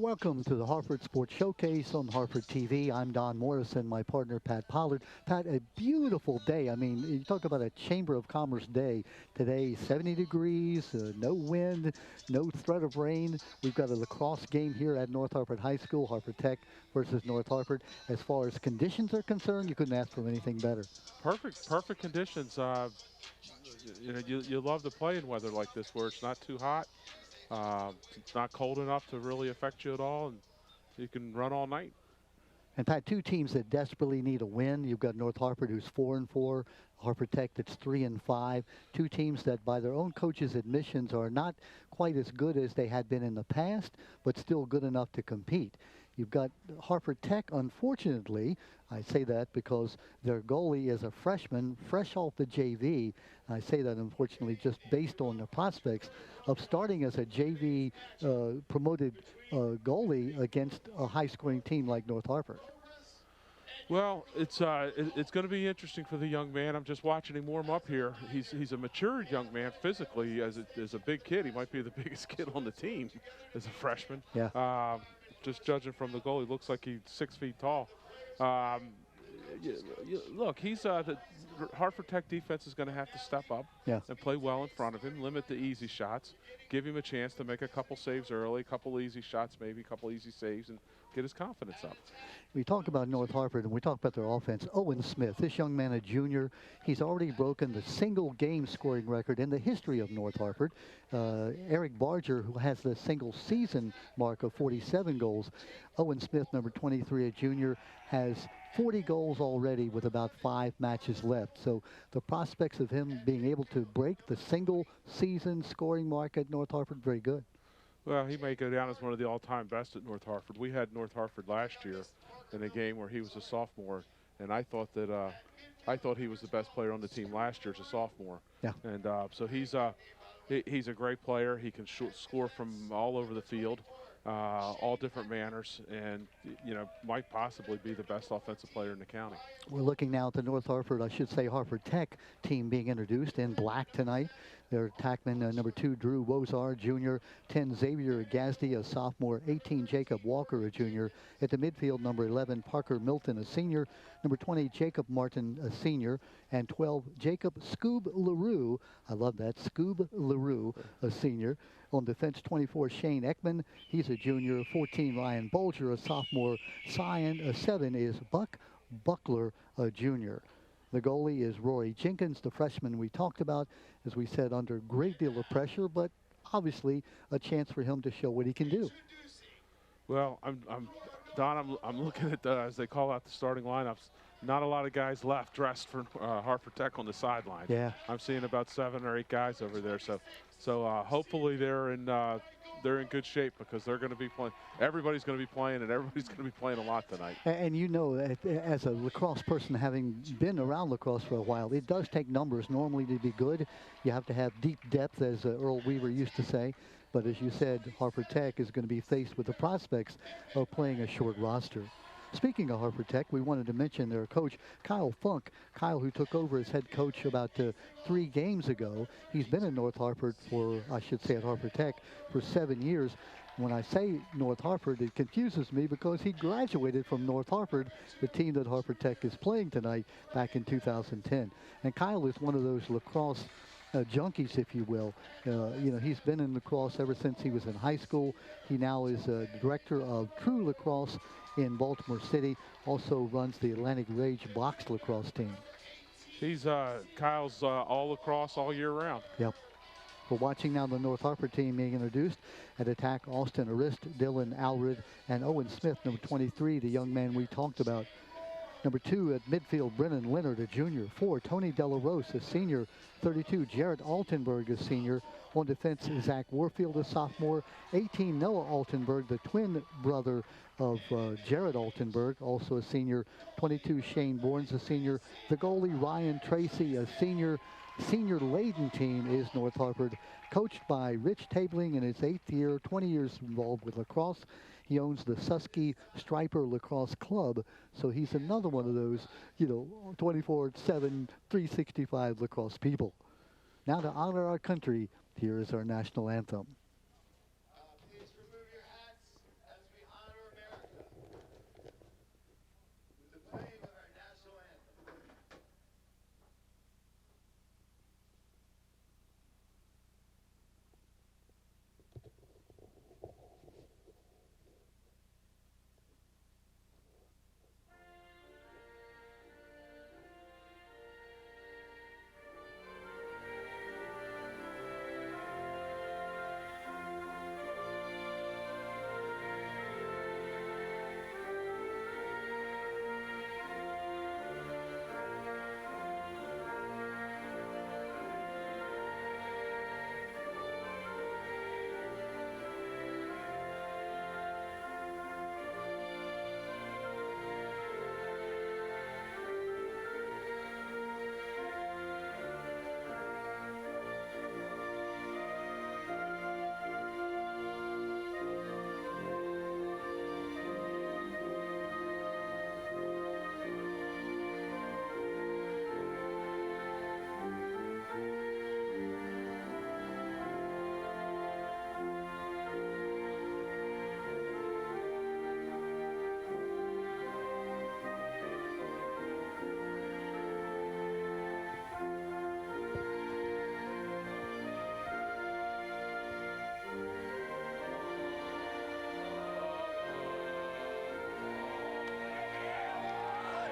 Welcome to the Harford Sports Showcase on Harford TV. I'm Don Morrison, my partner Pat Pollard. Pat, a beautiful day. I mean, you talk about a Chamber of Commerce day. Today, 70 degrees, no wind, no threat of rain. We've got a lacrosse game here at North Harford High School, Harford Tech versus North Harford. As far as conditions are concerned, you couldn't ask for anything better. Perfect conditions. You love to play in weather like this where it's not too hot. It's not cold enough to really affect you at all, and you can run all night. In fact, two teams that desperately need a win. You've got North Harford, who's 4-4, Harper Tech, that's 3-5. Two teams that, by their own coaches' admissions, are not quite as good as they had been in the past, but still good enough to compete. You've got Harper Tech, unfortunately. I say that because their goalie is a freshman, fresh off the JV. I say that, unfortunately, just based on the prospects of starting as a JV promoted goalie against a high-scoring team like North Harper. Well, it's going to be interesting for the young man. I'm just watching him warm up here. He's a mature young man physically. As a big kid, he might be the biggest kid on the team as a freshman. Yeah. Just judging from the goal, he looks like he's 6 feet tall. Look, the Hartford Tech defense is going to have to step up and play well in front of him, limit the easy shots, give him a chance to make a couple saves early, a couple easy shots, maybe a couple easy saves, and get his confidence up. We talk about North Harford and we talk about their offense. Owen Smith, this young man, a junior, he's already broken the single game scoring record in the history of North Harford. Eric Barger, who has the single season mark of 47 goals. Owen Smith, number 23, a junior, has 40 goals already with about 5 matches left. So the prospects of him being able to break the single season scoring mark at North Harford, very good. Well, he may go down as one of the all-time best at North Harford. We had North Harford last year in a game where he was a sophomore, and I thought he was the best player on the team last year as a sophomore. Yeah. And so he's a great player. He can score from all over the field, all different manners, and might possibly be the best offensive player in the county. We're looking now at the North Harford, I should say Harford Tech team being introduced in black tonight. Their attackman, number 2, Drew Wozar, junior, 10, Xavier Gazdi, a sophomore, 18, Jacob Walker, a junior. At the midfield, number 11, Parker Milton, a senior, number 20, Jacob Martin, a senior, and 12, Jacob Scoob LaRue, I love that, Scoob LaRue, a senior. On defense, 24, Shane Ekman, he's a junior, 14, Ryan Bolger, a sophomore, 7 is Buck Buckler, a junior. The goalie is Rory Jenkins, the freshman we talked about, as we said, under a great deal of pressure, but obviously a chance for him to show what he can do. Well, I'm looking at as they call out the starting lineups. Not a lot of guys left dressed for Harford Tech on the sideline. Yeah, I'm seeing about 7 or 8 guys over there. So hopefully they're in good shape because they're going to be playing. Everybody's going to be playing, and everybody's going to be playing a lot tonight. And you know, as a lacrosse person, having been around lacrosse for a while, it does take numbers normally to be good. You have to have deep depth, as Earl Weaver used to say. But as you said, Harford Tech is going to be faced with the prospects of playing a short roster. Speaking of Harford Tech, we wanted to mention their coach, Kyle Funk. Kyle, who took over as head coach about 3 games ago. He's been in North Harford for, I should say at Harford Tech, for 7 years. When I say North Harford, it confuses me because he graduated from North Harford, the team that Harford Tech is playing tonight, back in 2010. And Kyle is one of those lacrosse junkies, if you will. He's been in lacrosse ever since he was in high school. He now is director of True Lacrosse in Baltimore City, also runs the Atlantic Rage box lacrosse team. He's Kyle's all lacrosse all year round. Yep. We're watching now the North Harford team being introduced. At attack, Austin Arist, Dylan Alred, and Owen Smith, number 23, the young man we talked about. Number 2 at midfield, Brennan Leonard, a junior. 4, Tony Delarose, a senior. 32, Jarrett Altenberg, a senior. On defense, Zach Warfield, a sophomore. 18, Noah Altenberg, the twin brother of Jarrett Altenberg, also a senior. 22, Shane Bournes, a senior. The goalie, Ryan Tracy, a senior. Senior laden team is North Harford, coached by Rich Tabling in his 8th year, 20 years involved with lacrosse. He owns the Susky Striper Lacrosse Club, so he's another one of those, 24/7, 365 lacrosse people. Now to honor our country, here is our national anthem. Please remove your hats as we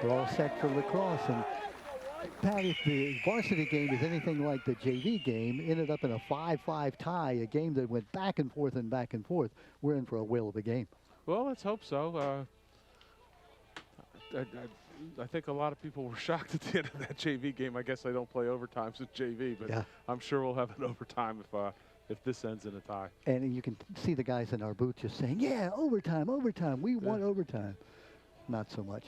We're all set for lacrosse. And Pat, if the varsity game is anything like the JV game, ended up in a 5-5 tie, a game that went back and forth and back and forth, we're in for a whale of a game. Well, let's hope so. I think a lot of people were shocked at the end of that JV game. I guess I don't play overtimes in JV, but yeah. I'm sure we'll have an overtime if this ends in a tie. And you can see the guys in our booth just saying, yeah, overtime, overtime. We want overtime. Not so much.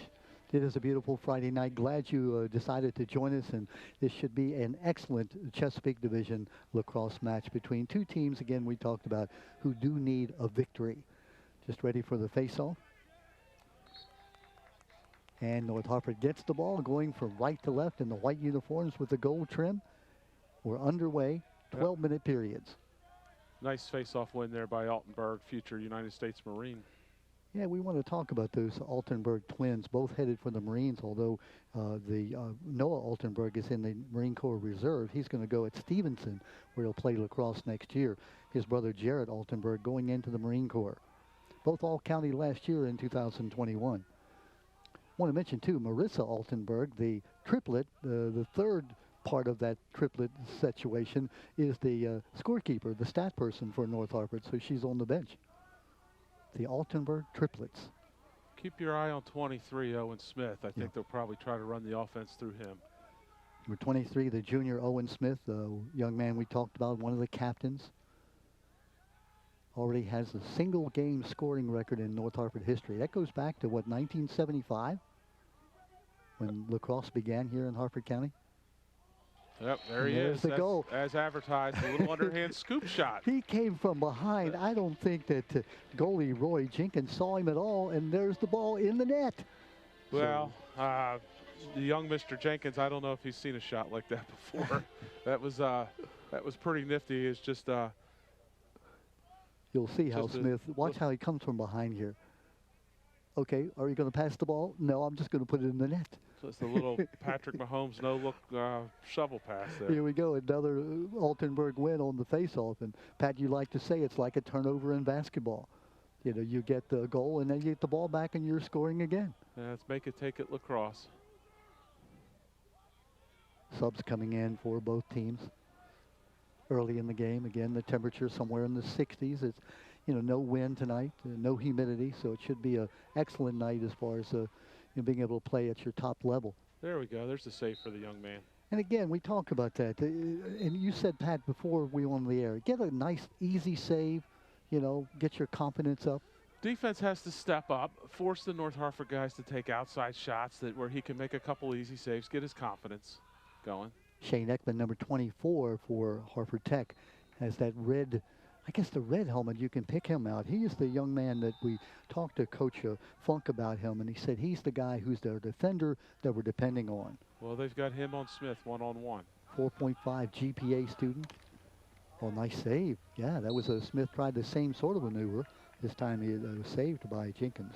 It is a beautiful Friday night. Glad you decided to join us, and this should be an excellent Chesapeake Division lacrosse match between two teams, again, we talked about, who do need a victory. Just ready for the face-off. And North Harford gets the ball, going from right to left in the white uniforms with the gold trim. We're underway, 12-minute periods. Nice face-off win there by Altenburg, future United States Marine. Yeah, we want to talk about those Altenburg twins, both headed for the Marines, although Noah Altenburg is in the Marine Corps Reserve. He's going to go at Stevenson, where he'll play lacrosse next year. His brother Jared Altenburg going into the Marine Corps. Both all-county last year in 2021. Want to mention, too, Marissa Altenburg, the triplet, the third part of that triplet situation, is the scorekeeper, the stat person for North Harford, so she's on the bench. The Altenburg triplets. Keep your eye on 23, Owen Smith. I think they'll probably try to run the offense through him. Number 23, the junior Owen Smith, the young man we talked about, one of the captains. Already has a single game scoring record in North Harford history. That goes back to, what, 1975? When lacrosse began here in Harford County? Yep, there he is. The goal. As advertised, a little underhand scoop shot. He came from behind. I don't think that goalie Rory Jenkins saw him at all, and there's the ball in the net. Well, the young Mr. Jenkins, I don't know if he's seen a shot like that before. that was pretty nifty. It's just you'll see how Smith, watch how he comes from behind here. Okay, are you going to pass the ball? No, I'm just going to put it in the net. So it's the little Patrick Mahomes no-look shovel pass there. Here we go, another Altenburg win on the face-off. And, Pat, you like to say it's like a turnover in basketball. You know, you get the goal, and then you get the ball back, and you're scoring again. Yeah, let's make it take it lacrosse. Subs coming in for both teams early in the game. Again, the temperature somewhere in the 60s. It's, you know, no wind tonight, no humidity, so it should be an excellent night as far as being able to play at your top level. There we go. There's the save for the young man. And again, we talk about that. And you said, Pat, before we went on the air, get a nice, easy save, you know, get your confidence up. Defense has to step up, force the North Harford guys to take outside shots where he can make a couple easy saves, get his confidence going. Shane Ekman, number 24 for Harford Tech, has that red, I guess the red helmet. You can pick him out. He is the young man that we talked to Coach Funk about him, and he said he's the guy who's their defender that we're depending on. Well, they've got him on Smith one-on-one. 4.5 GPA student. Oh, nice save. Yeah, that was Smith tried the same sort of maneuver. This time he was saved by Jenkins.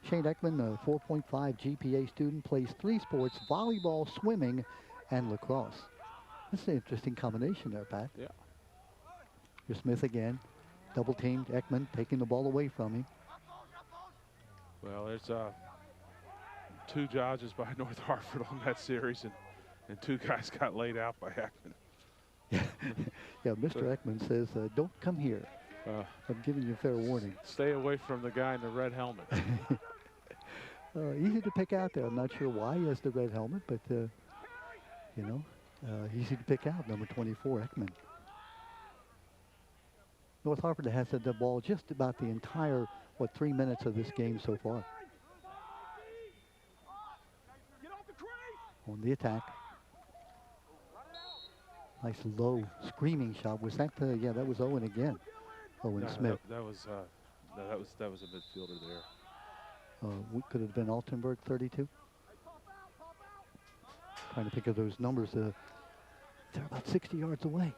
Shane Ekman, a 4.5 GPA student, plays 3 sports, volleyball, swimming, and lacrosse. That's an interesting combination there, Pat. Yeah. Here's Smith again. Double teamed. Ekman taking the ball away from him. Well, there's 2 dodges by North Harford on that series, and 2 guys got laid out by Ekman. Yeah, Mr. Ekman says, don't come here. I'm giving you a fair warning. Stay away from the guy in the red helmet. Easy to pick out there. I'm not sure why he has the red helmet, but, you know, easy to pick out, number 24, Ekman. North Harford has had the ball just about the entire, 3 minutes of this game so far. On the attack. Nice low screaming shot. Was that yeah, that was Owen again. Owen Smith. That was a midfielder there. Could have been Altenburg, 32. Trying to pick up those numbers. They're about 60 yards away.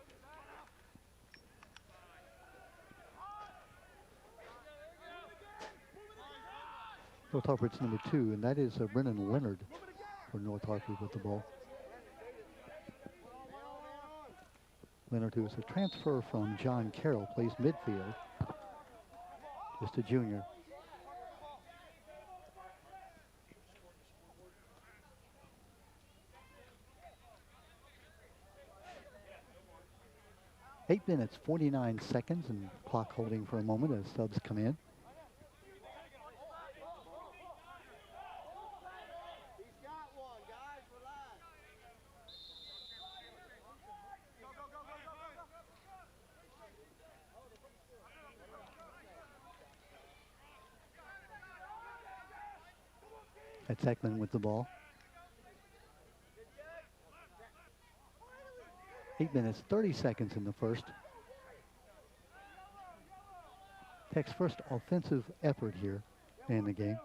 North Harford's number 2, and that is Brennan Leonard for North Harford with the ball. Leonard, who is a transfer from John Carroll, plays midfield. Just a junior. 8 minutes, 49 seconds, and clock holding for a moment as subs come in. That's Ekman with the ball. 8 minutes, 30 seconds in the first. Tech's first offensive effort here in the game.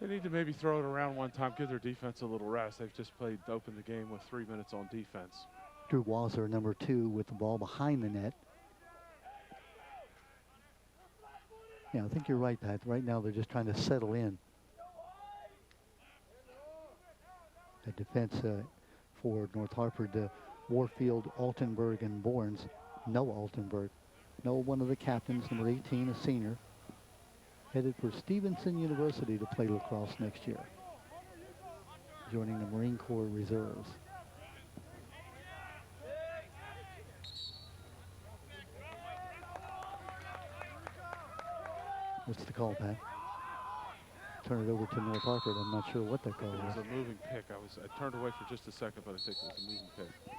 They need to maybe throw it around one time, give their defense a little rest. They've just played open the game with 3 minutes on defense. Drew Walser, number 2, with the ball behind the net. Yeah, I think you're right, Pat. Right now they're just trying to settle in. The defense for North Harford, Warfield, Altenberg, and Borns. Noah Altenberg. Noah, one of the captains, number 18, a senior. Headed for Stevenson University to play lacrosse next year. Joining the Marine Corps Reserves. What's the call, Pat? Turn it over to North Harford. I'm not sure what that call was. It was a moving pick. I turned away for just a second, but I think it was a moving pick.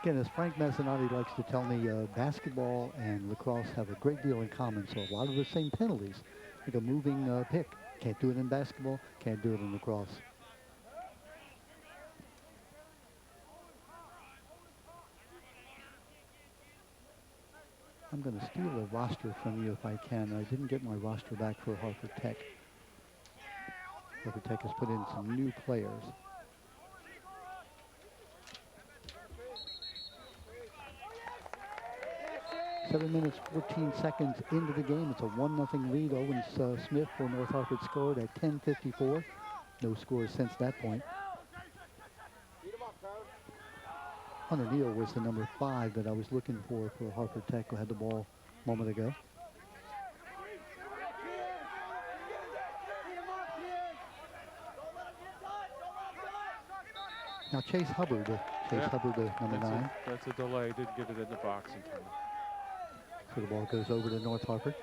Again, as Frank Mazzanotti likes to tell me, basketball and lacrosse have a great deal in common, so a lot of the same penalties, like a moving pick. Can't do it in basketball, can't do it in lacrosse. I'm going to steal a roster from you if I can. I didn't get my roster back for Harper Tech. Harper Tech has put in some new players. Seven minutes, 14 seconds into the game. It's a 1-0 lead. Owen Smith for North Harford scored at 10:54. No scores since that point. Hunter Neal was the number 5 that I was looking for Harper Tech, who had the ball a moment ago. Now Chase Hubbard, number 9. That's a delay. Didn't get it in the box in time. So the ball goes over to North Harford.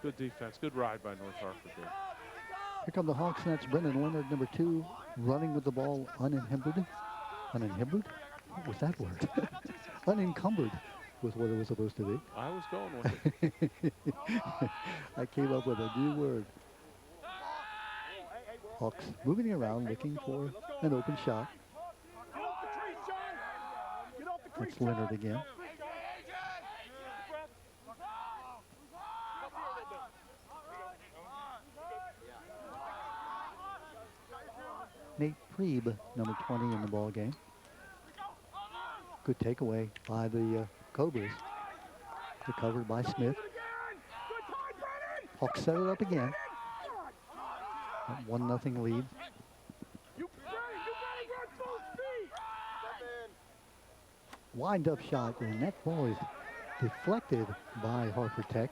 Good defense. Good ride by North Harford there. Here come the Hawks, and that's Brennan Leonard, number 2, running with the ball unencumbered. Unencumbered? What was that word? Unencumbered was what it was supposed to be. I was going with it. I came up with a new word. Hawks moving around, looking for an open shot. That's Leonard again. Nate Prieb, number 20 in the ball game. Good takeaway by the Cobras. Recovered by Smith. Hawks set it up again. 1-0 lead. Wind up shot, and that ball is deflected by Harper Tech.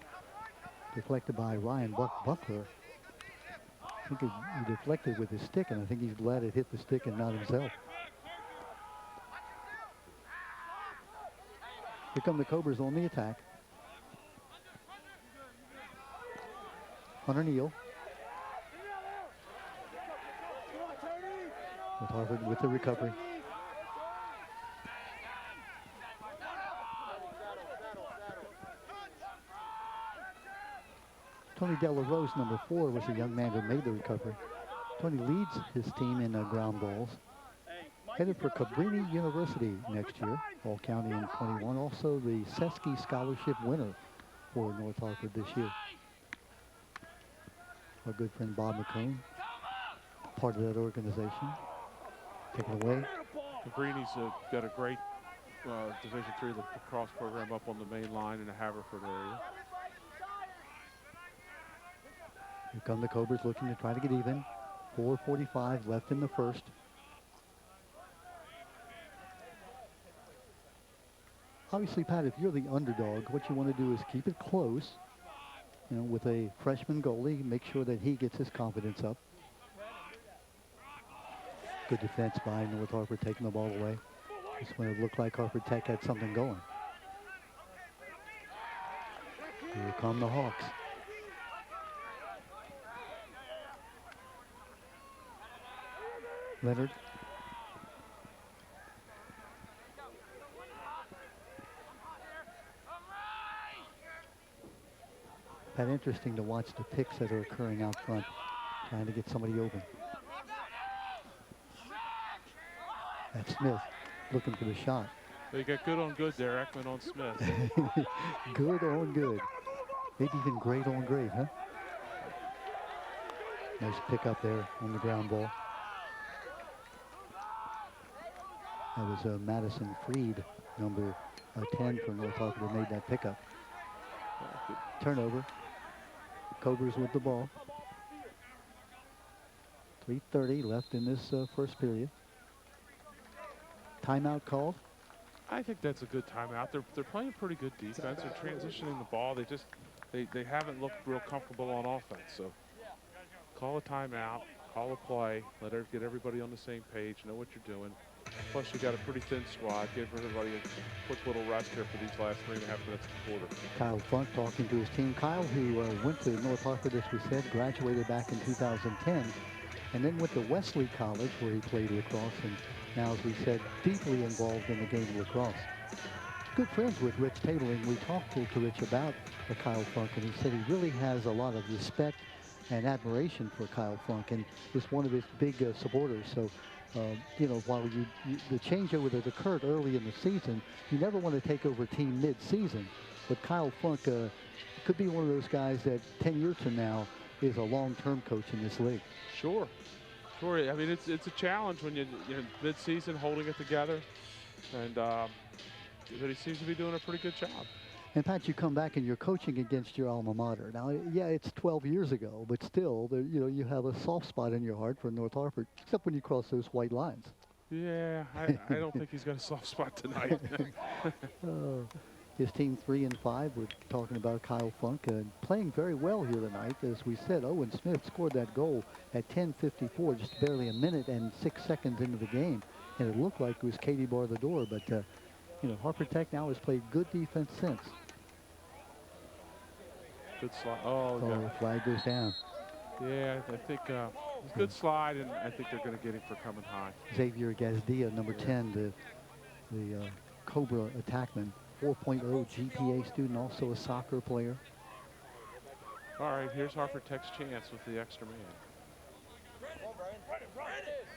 Deflected by Ryan Buckler. I think he deflected with his stick, and I think he's glad it hit the stick and not himself. Here come the Cobras on the attack. Hunter Neal. With Harvard with the recovery. Tony Della Rose, number 4, was the young man who made the recovery. Tony leads his team in ground balls. Headed for Cabrini University next year, All County in 21. Also the Sesky Scholarship winner for North Harford this year. Our good friend Bob McCone, part of that organization. Take it away. Cabrini's got a great Division III lacrosse program up on the main line in the Haverford area. Here come the Cobras looking to try to get even. 4:45 left in the first. Obviously, Pat, if you're the underdog, what you want to do is keep it close. You know, with a freshman goalie, make sure that he gets his confidence up. Good defense by North Harper taking the ball away. Just when it looked like Harford Tech had something going. Here come the Hawks. Leonard. That interesting to watch the picks that are occurring out front, trying to get somebody open. That's Smith looking for the shot. They got good on good there, Ekman on Smith. Good on good. Maybe even great on great, huh? Nice pick up there on the ground ball. That was Madison Freed, number 10 for North Harford, who made that pickup. Turnover. Cobras with the ball. 3:30 left in this first period. Timeout called. I think that's a good timeout. They're playing pretty good defense. They're transitioning the ball. They haven't looked real comfortable on offense. So call a timeout, call a play, get everybody on the same page, know what you're doing. Plus, you got a pretty thin squad. Give everybody a quick little rest here for these last 3.5 minutes of the quarter. Kyle Funk talking to his team. Kyle, who went to North Harford, as we said, graduated back in 2010, and then went to Wesley College, where he played lacrosse, and now, as we said, deeply involved in the game of lacrosse. Good friends with Rich Tabling. We talked to Rich about Kyle Funk, and he said he really has a lot of respect and admiration for Kyle Funk, and is one of his big supporters. So, you know, while the changeover that occurred early in the season, you never want to take over a team mid-season. But Kyle Funk could be one of those guys that 10 years from now is a long-term coach in this league. Sure. Sure. I mean, it's a challenge when you're mid-season holding it together. And but he seems to be doing a pretty good job. And Pat, you come back and you're coaching against your alma mater. Now, yeah, it's 12 years ago, but still, you know, you have a soft spot in your heart for North Harford, except when you cross those white lines. Yeah, I don't think he's got a soft spot tonight. His team 3 and 5. We're talking about Kyle Funk playing very well here tonight. As we said, Owen Smith scored that goal at 10:54, just barely a minute and 6 seconds into the game, and it looked like it was Katie bar the door. But you know, Harper Tech now has played good defense since. Good slide. Oh, yeah. Flag goes down. Yeah, I think it's a good slide, and I think they're going to get him for coming high. Xavier Gazdia, number 10, the Cobra attackman, 4.0 GPA student, also a soccer player. All right, here's Harford Tech's chance with the extra man.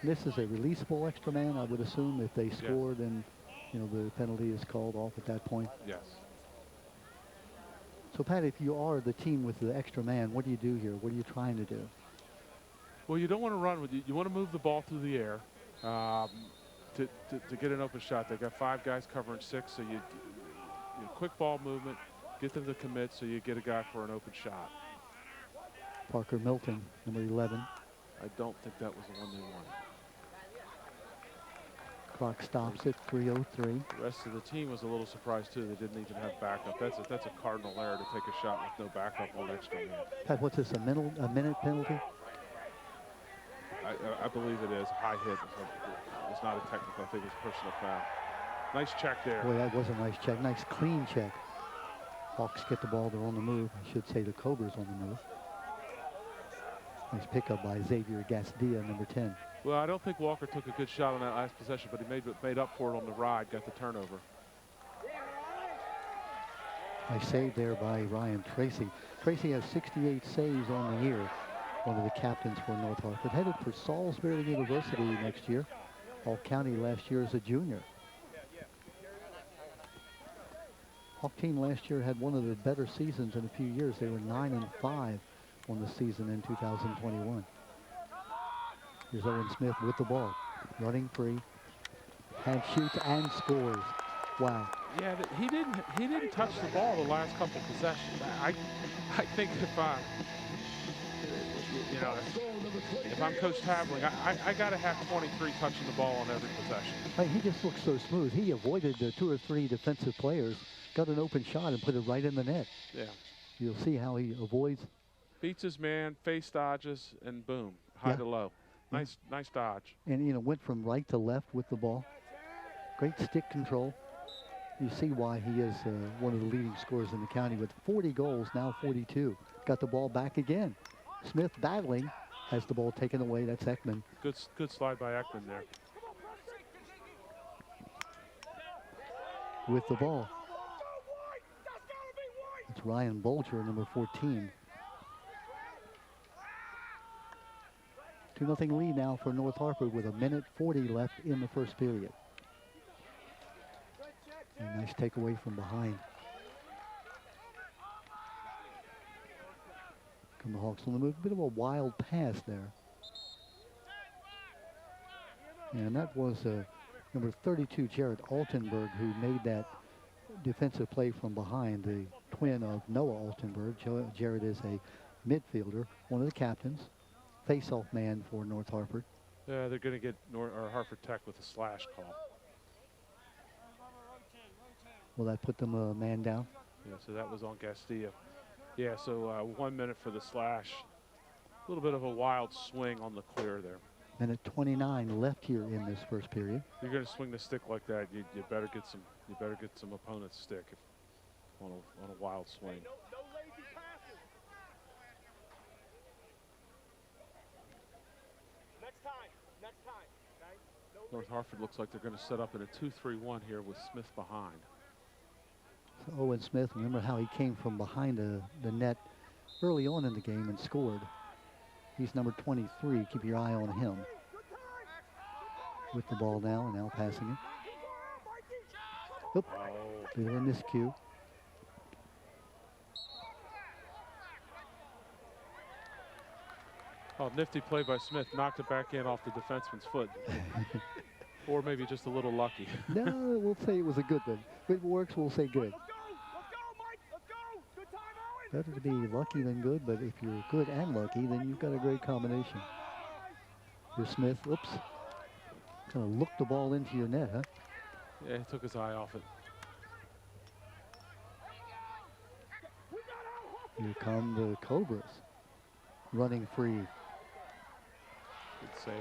This is a releasable extra man, I would assume. If they scored, and you know, the penalty is called off at that point. Yes. So, Pat, if you are the team with the extra man, what do you do here? What are you trying to do? Well, you don't want to run with you want to move the ball through the air to get an open shot. They've got 5 guys covering 6, so you quick ball movement, get them to commit, so you get a guy for an open shot. Parker Milton, number 11. I don't think that was the one they wanted. Clock stops at 3:03. The rest of the team was a little surprised too. They didn't even have backup. That's a cardinal error to take a shot with no backup on extra man. Pat, what's this? A minute penalty? I believe it is. High hit. It's not a technical. I think it's a personal foul. Nice check there. Boy, that was a nice check. Nice clean check. Hawks get the ball. They're on the move. I should say the Cobras on the move. Nice pickup by Xavier Gazdia, number 10. Well, I don't think Walker took a good shot on that last possession, but he made up for it on the ride, got the turnover. Nice save there by Ryan Tracy. Tracy has 68 saves on the year. One of the captains for North Harford. Headed for Salisbury University next year. All County last year as a junior. Hawk team last year had one of the better seasons in a few years. They were 9 and 5 on the season in 2021. Here's Owen Smith with the ball, running free, and shoots and scores. Wow. Yeah, he didn't touch the ball the last couple possessions. I think if I'm Coach Tabling, I got to have 23 touching the ball on every possession. Hey, he just looks so smooth. He avoided the 2 or 3 defensive players, got an open shot, and put it right in the net. Yeah. You'll see how he avoids. Beats his man, face dodges, and boom, high to low. Nice dodge. And, you know, went from right to left with the ball. Great stick control. You see why he is one of the leading scorers in the county with 40 goals, now 42. Got the ball back again. Smith battling, has the ball taken away. That's Ekman. Good slide by Ekman there. With the ball. It's Ryan Bolger, number 14. 2-0 lead now for North Harford with 1:40 left in the first period. A nice takeaway from behind. Come the Hawks on the move. A bit of a wild pass there. And that was number 32, Jared Altenberg, who made that defensive play from behind, the twin of Noah Altenberg. Jared is a midfielder, one of the captains, face-off man for North Harford. Yeah, they're going to get Harford Tech with a slash call. Will that put them a man down? Yeah, so that was on Castilla. Yeah, so 1 minute for the slash. A little bit of a wild swing on the clear there. Minute 29 left here in this first period. You're going to swing the stick like that. You better get some. You better get some opponent's stick on a wild swing. North Harford looks like they're going to set up in a 2-3-1 here with Smith behind. So Owen Smith, remember how he came from behind the net early on in the game and scored. He's number 23. Keep your eye on him. With the ball now, and now passing it. Oop, bit of a miscue. Oh, nifty play by Smith. Knocked it back in off the defenseman's foot. Or maybe just a little lucky. No, we'll say it was a good one. If it works, we'll say good. Better to be lucky than good, but if you're good and lucky, then you've got a great combination. Here's Smith. Oops. Kind of looked the ball into your net, huh? Yeah, he took his eye off it. Here come the Cobras. Running free. Good save.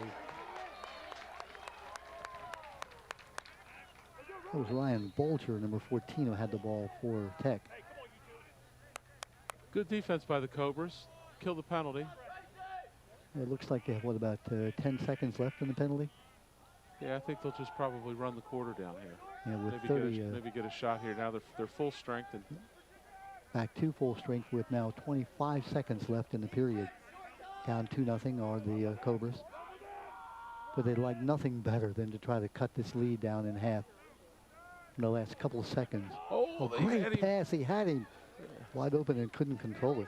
That was Ryan Bolger, number 14, who had the ball for Tech. Good defense by the Cobras. Killed the penalty. It looks like they have, what, about 10 seconds left in the penalty? Yeah, I think they'll just probably run the quarter down here. Yeah, with maybe get a shot here. Now they're full strength. And back to full strength with now 25 seconds left in the period. Down 2-0 are the Cobras. But they'd like nothing better than to try to cut this lead down in half in the last couple of seconds. Oh, great pass. He had him wide open and couldn't control it.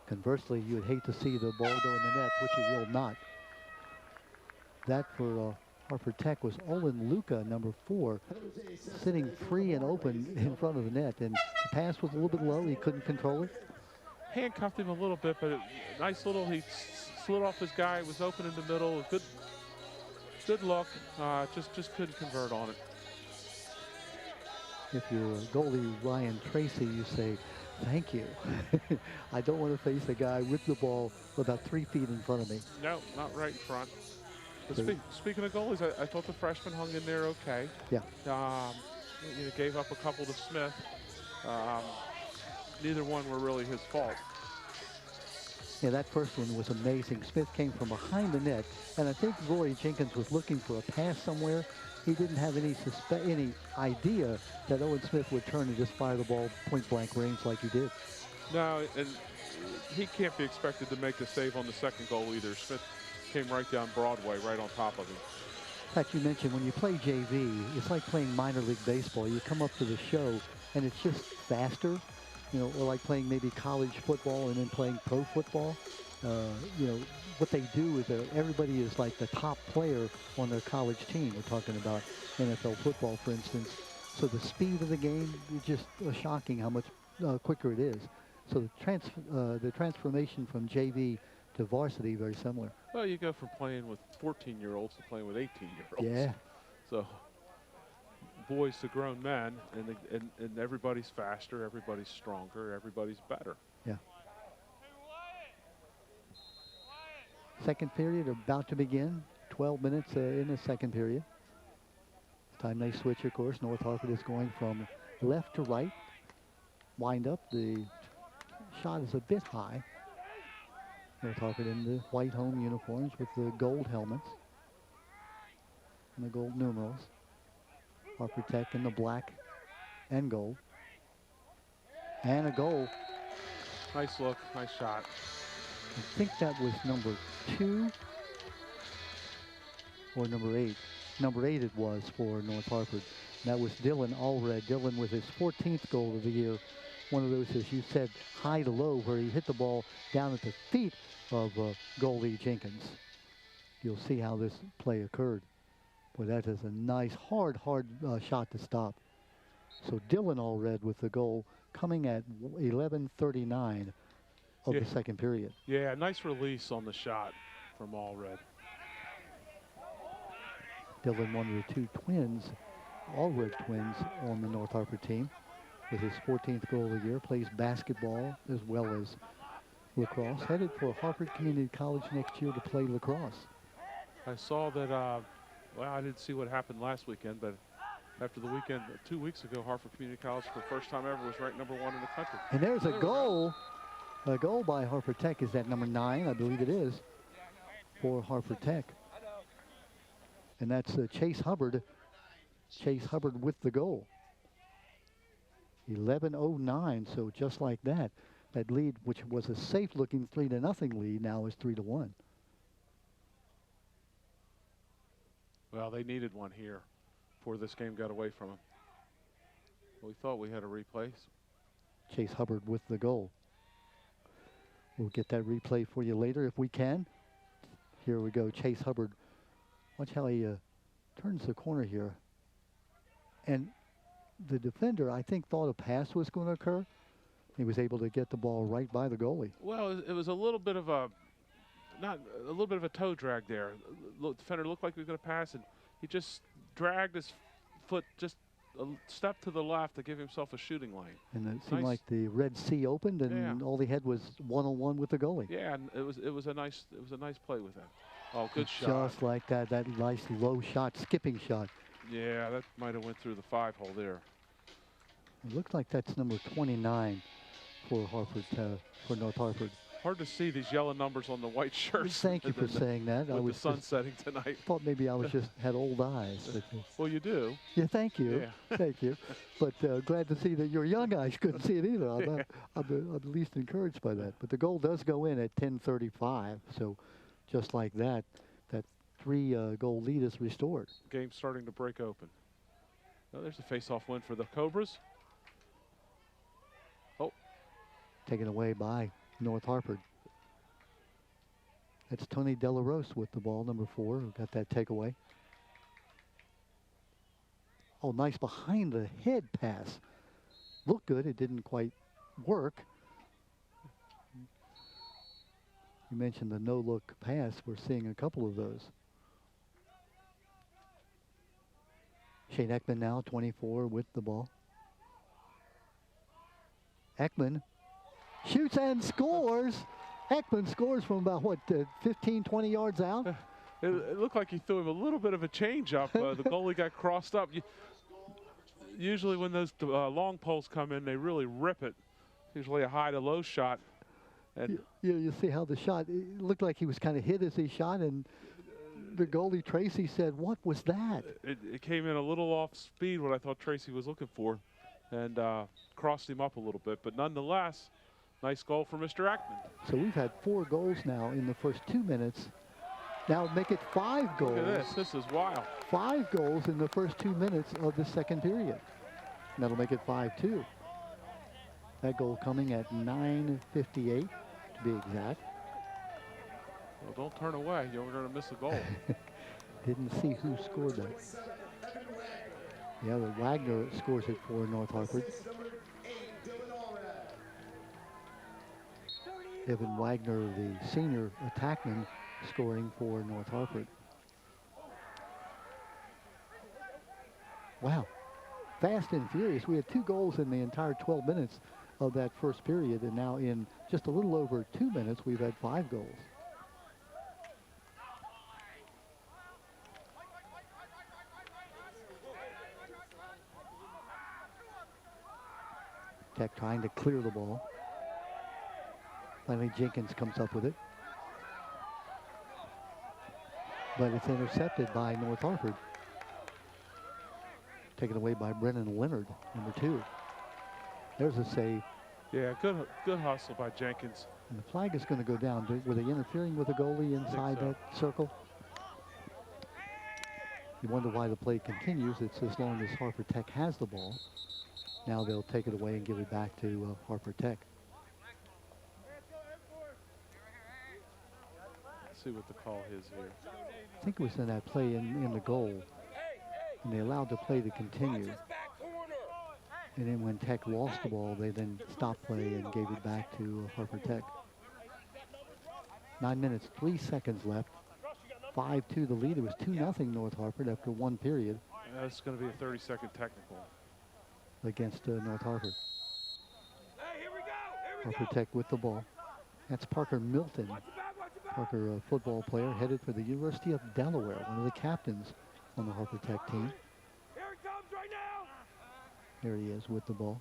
Conversely, you would hate to see the ball go in the net, which it will not. That for Harford Tech was Olin Luca, number 4, sitting free and open in front of the net. And the pass was a little bit low. He couldn't control it. Handcuffed him a little bit, but nice little, he slid off his guy, was open in the middle. Good look, just couldn't convert on it. If you're goalie Ryan Tracy, you say, thank you. I don't want to face a guy with the ball about 3 feet in front of me. No, not right in front. But speaking of goalies, I thought the freshman hung in there okay. Yeah. Gave up a couple to Smith. Neither one were really his fault. Yeah, that first one was amazing. Smith came from behind the net, and I think Rory Jenkins was looking for a pass somewhere. He didn't have any idea that Owen Smith would turn and just fire the ball point-blank range like he did. No, and he can't be expected to make the save on the second goal either. Smith came right down Broadway, right on top of him. In fact, you mentioned when you play JV, it's like playing minor league baseball. You come up to the show, and it's just faster. You know, or like playing maybe college football and then playing pro football. You know, what they do is everybody is like the top player on their college team. We're talking about NFL football, for instance. So the speed of the game is just shocking how much quicker it is. So the transformation from JV to varsity, very similar. Well, you go from playing with 14-year-olds to playing with 18-year-olds. Yeah. So boys to grown men, and everybody's faster, everybody's stronger, everybody's better. Yeah. Second period about to begin. 12 minutes in the second period. Time they switch, of course, North Harford is going from left to right. Wind up. The shot is a bit high. North Harford in the white home uniforms with the gold helmets and the gold numerals. Harper Tech in the black and gold. And a goal. Nice look, nice shot. I think that was number 2 or number 8. Number 8 it was for North Harford. That was Dylan Allred. Dylan with his 14th goal of the year. One of those, as you said, high to low, where he hit the ball down at the feet of goalie Jenkins. You'll see how this play occurred. Boy, that is a nice, hard shot to stop. So Dylan Allred with the goal, coming at 11:39 of the second period. Yeah, nice release on the shot from Allred. Dylan, one of the 2 twins, Allred twins on the North Harper team, with his 14th goal of the year, plays basketball as well as lacrosse, headed for Harford Community College next year to play lacrosse. I saw that, well, I didn't see what happened last weekend, but after the weekend, 2 weeks ago, Harford Community College, for the first time ever, was ranked number 1 in the country. And there's a goal. A goal by Harford Tech. Is that number 9? I believe it is, for Harford Tech. And that's Chase Hubbard. Chase Hubbard with the goal. 11:09, so just like that. That lead, which was a safe-looking 3-0 lead, now is 3-1. Well, they needed one here before this game got away from them. We thought we had a replay. Chase Hubbard with the goal. We'll get that replay for you later if we can. Here we go, Chase Hubbard. Watch how he turns the corner here. And the defender, I think, thought a pass was going to occur. He was able to get the ball right by the goalie. Well, it was a little bit of a, not a little bit of a toe drag there. The defender looked like he was going to pass, and he just dragged his foot just a step to the left to give himself a shooting lane. And it seemed like the Red Sea opened, and all he had was one-on-one with the goalie. Yeah, and it was a nice play with that. Oh, good shot. Just like that, that nice low shot, skipping shot. Yeah, that might have went through the 5-hole there. It looks like that's number 29 for Harford, for North Harford. Hard to see these yellow numbers on the white shirts. Thank you for saying that. With the sun setting tonight. Thought maybe I was just had old eyes. But, well, you do. Yeah, thank you. Yeah. Thank you. But glad to see that your young eyes couldn't see it either. I'm at least encouraged by that. But the goal does go in at 10:35. So just like that, that 3-goal lead is restored. Game starting to break open. Oh, there's a face-off win for the Cobras. Oh. Taken away by North Harford. That's Tony Delarose with the ball, number 4, who got that takeaway. Oh, nice behind the head pass. Looked good, it didn't quite work. You mentioned the no-look pass. We're seeing a couple of those. Shane Ekman now, 24, with the ball. Ekman shoots and scores. Ekman scores from about, what, 15, 20 yards out? It looked like he threw him a little bit of a change-up. The goalie got crossed up. Usually when those long poles come in, they really rip it. Usually a high to low shot. And you see how the shot, it looked like he was kind of hit as he shot, and the goalie, Tracy, said, "What was that?" It came in a little off speed, what I thought Tracy was looking for, and crossed him up a little bit. But nonetheless, nice goal for Mr. Ekman. So we've had 4 goals now in the first 2 minutes. Now make it 5 goals. Look at this. This is wild. 5 goals in the first 2 minutes of the second period. And that'll make it 5-2. That goal coming at 9:58 to be exact. Well, don't turn away. You're going to miss a goal. Didn't see who scored that. Yeah, the Wagner scores it for North Harford. Evan Wagner, the senior attackman, scoring for North Harford. Wow, fast and furious. We had 2 goals in the entire 12 minutes of that first period, and now in just a little over 2 minutes, we've had 5 goals. Tech trying to clear the ball. Finally, Jenkins comes up with it. But it's intercepted by North Harford. Taken away by Brennan Leonard, number 2. There's a save. Yeah, good hustle by Jenkins. And the flag is going to go down. Were they interfering with the goalie inside that circle? You wonder why the play continues. It's as long as Harper Tech has the ball. Now they'll take it away and give it back to Harper Tech. Let's see what the call is here. I think it was in that play in the goal. And they allowed the play to continue. And then when Tech lost the ball, they then stopped play and gave it back to Harper Tech. 9 minutes, 3 seconds left. 5-2 the lead. It was 2-0 North Harford after 1 period. That's going to be a 30-second technical. Against North Harford. Harper Tech with the ball. That's Parker Milton. Parker, a football player, headed for the University of Delaware, one of the captains on the Harper Tech team. Here it comes right now. There he is with the ball.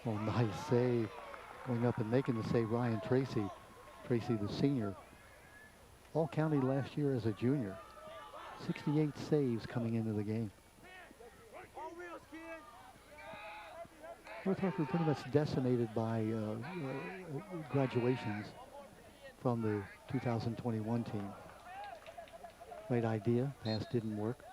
Oh, nice save. Going up and making the save, Ryan Tracy. Tracy, the senior. All-county last year as a junior. 68 saves coming into the game. North Harford pretty much decimated by graduations from the 2021 team. Great idea. Pass didn't work.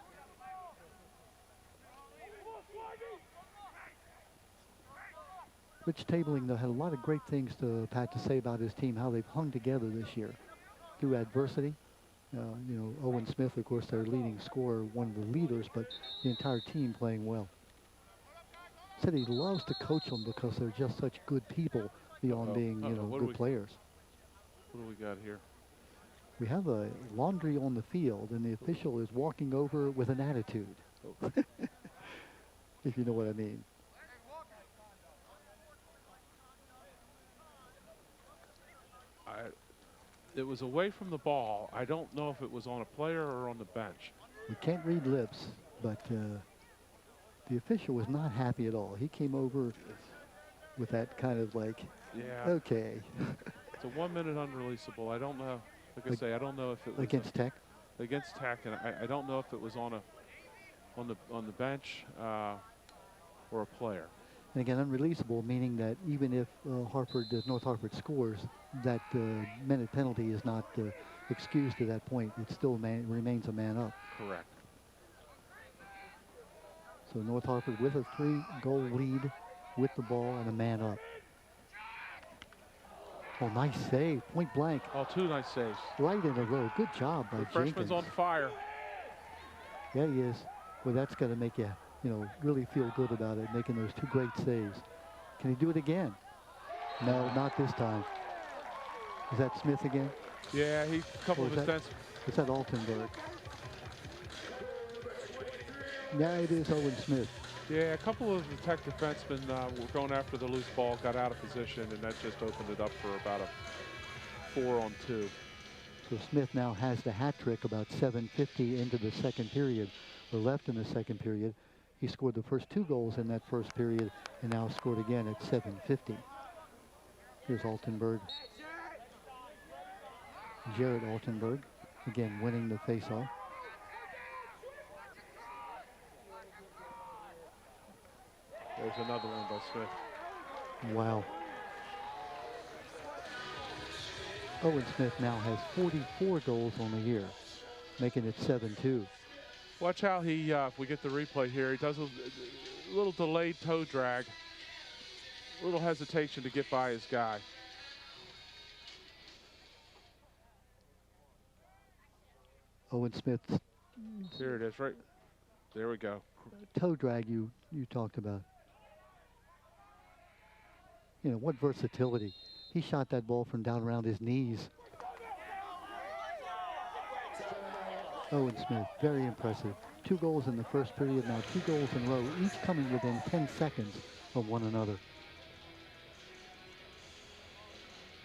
Rich Tabling, though, had a lot of great things Pat to say about his team, how they've hung together this year through adversity. You know, Owen Smith, of course, their leading scorer, one of the leaders, but the entire team playing well. Said he loves to coach them because they're just such good people beyond being, you know, good players. What do we got here? We have a laundry on the field, and the official is walking over with an attitude, if you know what I mean. It was away from the ball. I don't know if it was on a player or on the bench. We can't read lips, but the official was not happy at all. He came over with that kind of like, yeah, okay. It's a 1 minute unreleasable. I don't know. Like I say, I don't know if it was against Tech. Against Tech, and I don't know if it was on the bench or a player. And again, unreleasable, meaning that even if North Harford scores, that minute penalty is not excused at that point. It still remains a man up. Correct. So North Harford with a 3-goal lead with the ball and a man up. Oh, nice save, point blank. Oh, 2 nice saves. Right in a row. Good job by Jenkins. The freshman's on fire. Yeah, he is. Well, that's got to make you, really feel good about it, making those 2 great saves. Can he do it again? No, not this time. Is that Smith again? Yeah, he's a couple of his stats. Is that Altenberg? Yeah, it is Owen Smith. Yeah, a couple of the Tech defensemen were going after the loose ball, got out of position, and that just opened it up for about a 4-on-2. So Smith now has the hat trick about 7:50 into the second period, or left in the second period. He scored the first 2 goals in that first period and now scored again at 7:50. Here's Altenberg. Jared Altenberg, again winning the faceoff. There's another one by Smith. Wow. Owen Smith now has 44 goals on the year, making it 7-2. Watch how he, if we get the replay here, he does a little delayed toe drag, a little hesitation to get by his guy. Owen Smith. Here it is, right there we go. Toe drag you talked about. What versatility. He shot that ball from down around his knees. Owen Smith, very impressive. 2 goals in the first period, now 2 goals in a row, each coming within 10 seconds of one another. In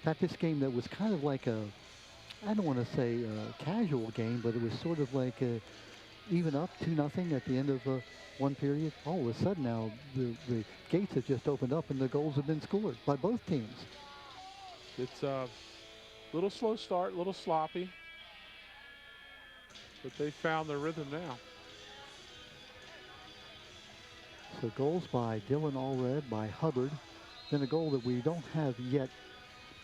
fact, this game that was kind of like I don't want to say a casual game, but it was sort of like even up 2-0 at the end of one period. All of a sudden now the gates have just opened up and the goals have been scored by both teams. It's a little slow start, a little sloppy, but they found their rhythm now. So goals by Dylan Allred, by Hubbard. Then a goal that we don't have yet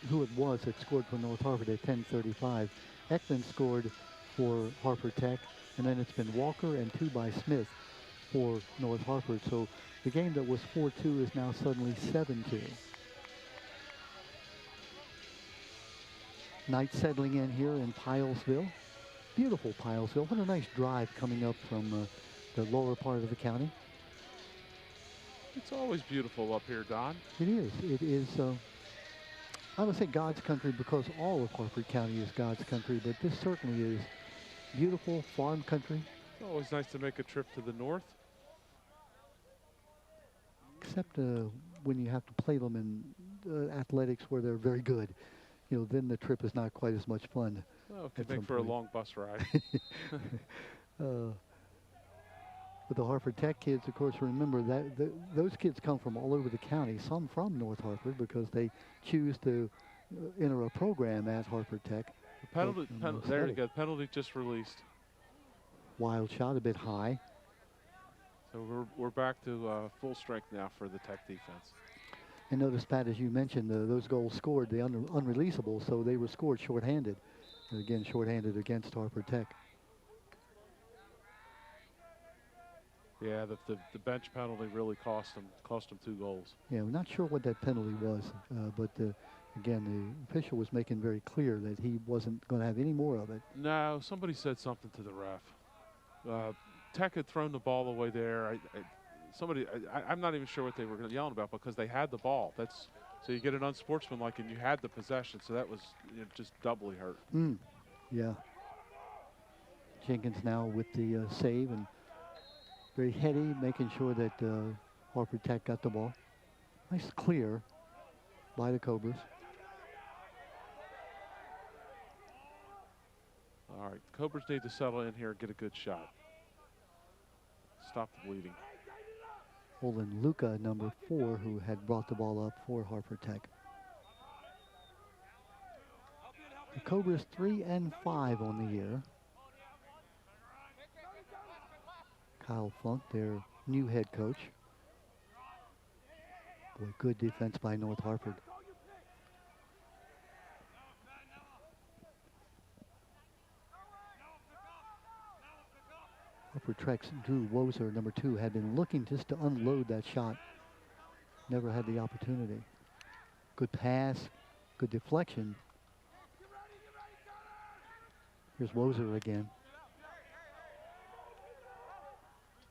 who it was that scored for North Harford at 10:35. Ekman scored for Harper Tech, and then it's been Walker and 2 by Smith for North Harford. So the game that was 4-2 is now suddenly 7-2. Night settling in here in Pilesville. Beautiful Pilesville. What a nice drive coming up from the lower part of the county. It's always beautiful up here, Don. It is. It is, I would say God's country because all of Harford County is God's country, but this certainly is beautiful farm country. It's always nice to make a trip to the north. Except when you have to play them in athletics where they're very good. You know, then the trip is not quite as much fun. Well, it could make for a long bus ride. But the Harford Tech kids, of course, remember that those kids come from all over the county, some from North Harford because they choose to enter a program at Harford Tech. The penalty, there you go, penalty just released. Wild shot, a bit high. So we're back to full strength now for the Tech defense. And notice, Pat, as you mentioned, those goals scored, the unreleasable, so they were scored shorthanded. And again, shorthanded against Harford Tech. Yeah, the bench penalty really cost them 2 goals. Yeah, we're not sure what that penalty was, but again, the official was making very clear that he wasn't going to have any more of it. No, somebody said something to the ref. Tech had thrown the ball away there. I'm not even sure what they were yelling about because they had the ball. So you get an unsportsmanlike and you had the possession, so that was just doubly hurt. Yeah. Jenkins now with the save and very heady, making sure that Harper Tech got the ball. Nice clear by the Cobras. All right, Cobras need to settle in here and get a good shot. Stop the bleeding. Olin Luca, number 4, who had brought the ball up for Harper Tech. The Cobras 3-5 on the year. Kyle Funk, their new head coach. Boy, good defense by North Harford. Harper Tech's Drew Wozer, number 2, had been looking just to unload that shot. Never had the opportunity. Good pass, good deflection. Here's Wozer again.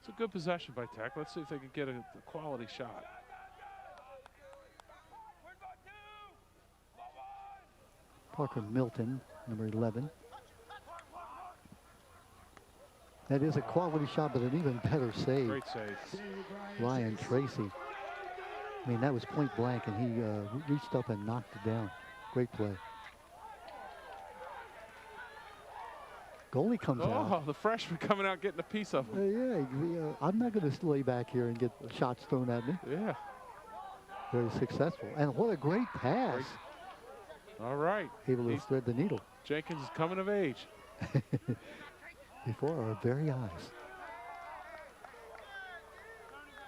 It's a good possession by Tech. Let's see if they can get a quality shot. Parker Milton, number 11. That is a quality shot, but an even better save. Great save. Ryan Tracy. I mean, that was point blank, and he reached up and knocked it down. Great play. Goalie comes out. Oh, the freshman coming out getting a piece of him. I'm not going to lay back here and get shots thrown at me. Yeah. Very successful. And what a great pass. All right. Able to thread the needle. Jenkins is coming of age. Before our very eyes.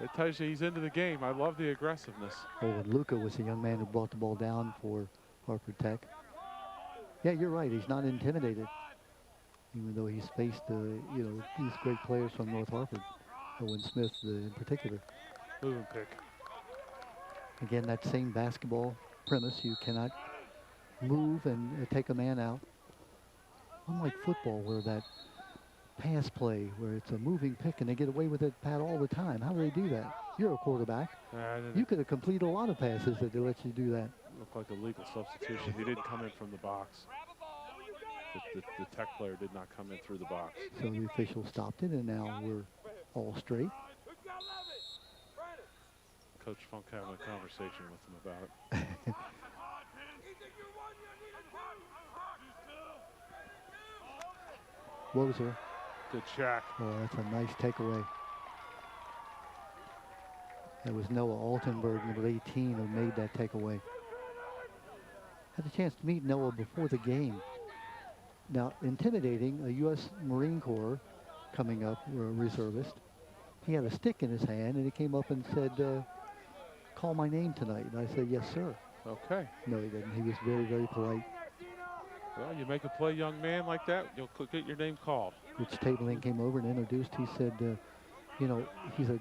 It tells you he's into the game. I love the aggressiveness. Oh, and Luca was the young man who brought the ball down for Harford Tech. Yeah, you're right. He's not intimidated. Even though he's faced, these great players from North Harford. Owen Smith in particular. Moving pick. Again, that same basketball premise. You cannot move and take a man out. Unlike football, where that pass play, where it's a moving pick and they get away with it, Pat, all the time. How do they do that? You're a quarterback. You could have completed a lot of passes that they let you do that. Looked like a legal substitution. He didn't come in from the box. The Tech player did not come in through the box. So the official stopped it, and now we're all straight. Coach Funk having a conversation with him about it. Wozer Good check. Oh, that's a nice takeaway. That was Noah Altenberg, number 18, who made that takeaway. Had a chance to meet Noah before the game. Now, intimidating, a U.S. Marine Corps coming up, a reservist. He had a stick in his hand, and he came up and said, call my name tonight. And I said, yes, sir. Okay. No, he didn't. He was very, very polite. Well, you make a play, young man, like that, you'll get your name called. Rich Tabling came over and introduced. He said, you know, he's a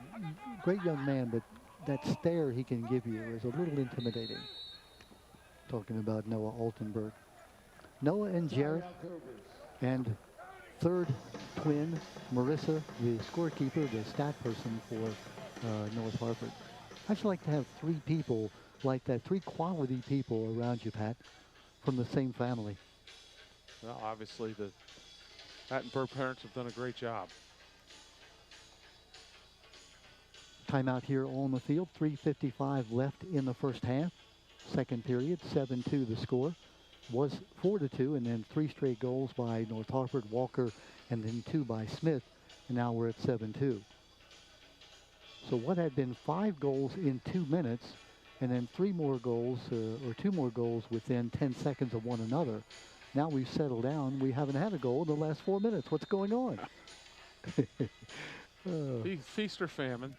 great young man, but that stare he can give you is a little intimidating. Talking about Noah Altenberg. Noah and Jarrett, and third twin, Marissa, the scorekeeper, the stat person for North Harford. I should like to have three people like that, three quality people around you, Pat, from the same family. Well, obviously the Attenberg parents have done a great job. Timeout here on the field. 3:55 left in the first half. Second period, 7-2 the score. Was 4-2, and then 3 straight goals by North Harford, Walker, and then 2 by Smith. And now we're at 7-2. So what had been 5 goals in 2 minutes, and then 3 more goals, or 2 more goals within 10 seconds of one another. Now we've settled down. We haven't had a goal in the last 4 minutes. What's going on? Feast or famine.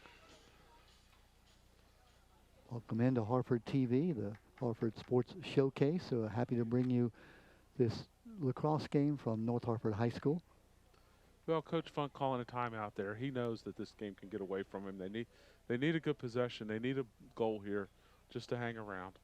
Welcome into Harford TV, the Harford Sports Showcase. So happy to bring you this lacrosse game from North Harford High School. Well, Coach Funk calling a timeout there. He knows that this game can get away from him. They need a good possession. They need a goal here just to hang around.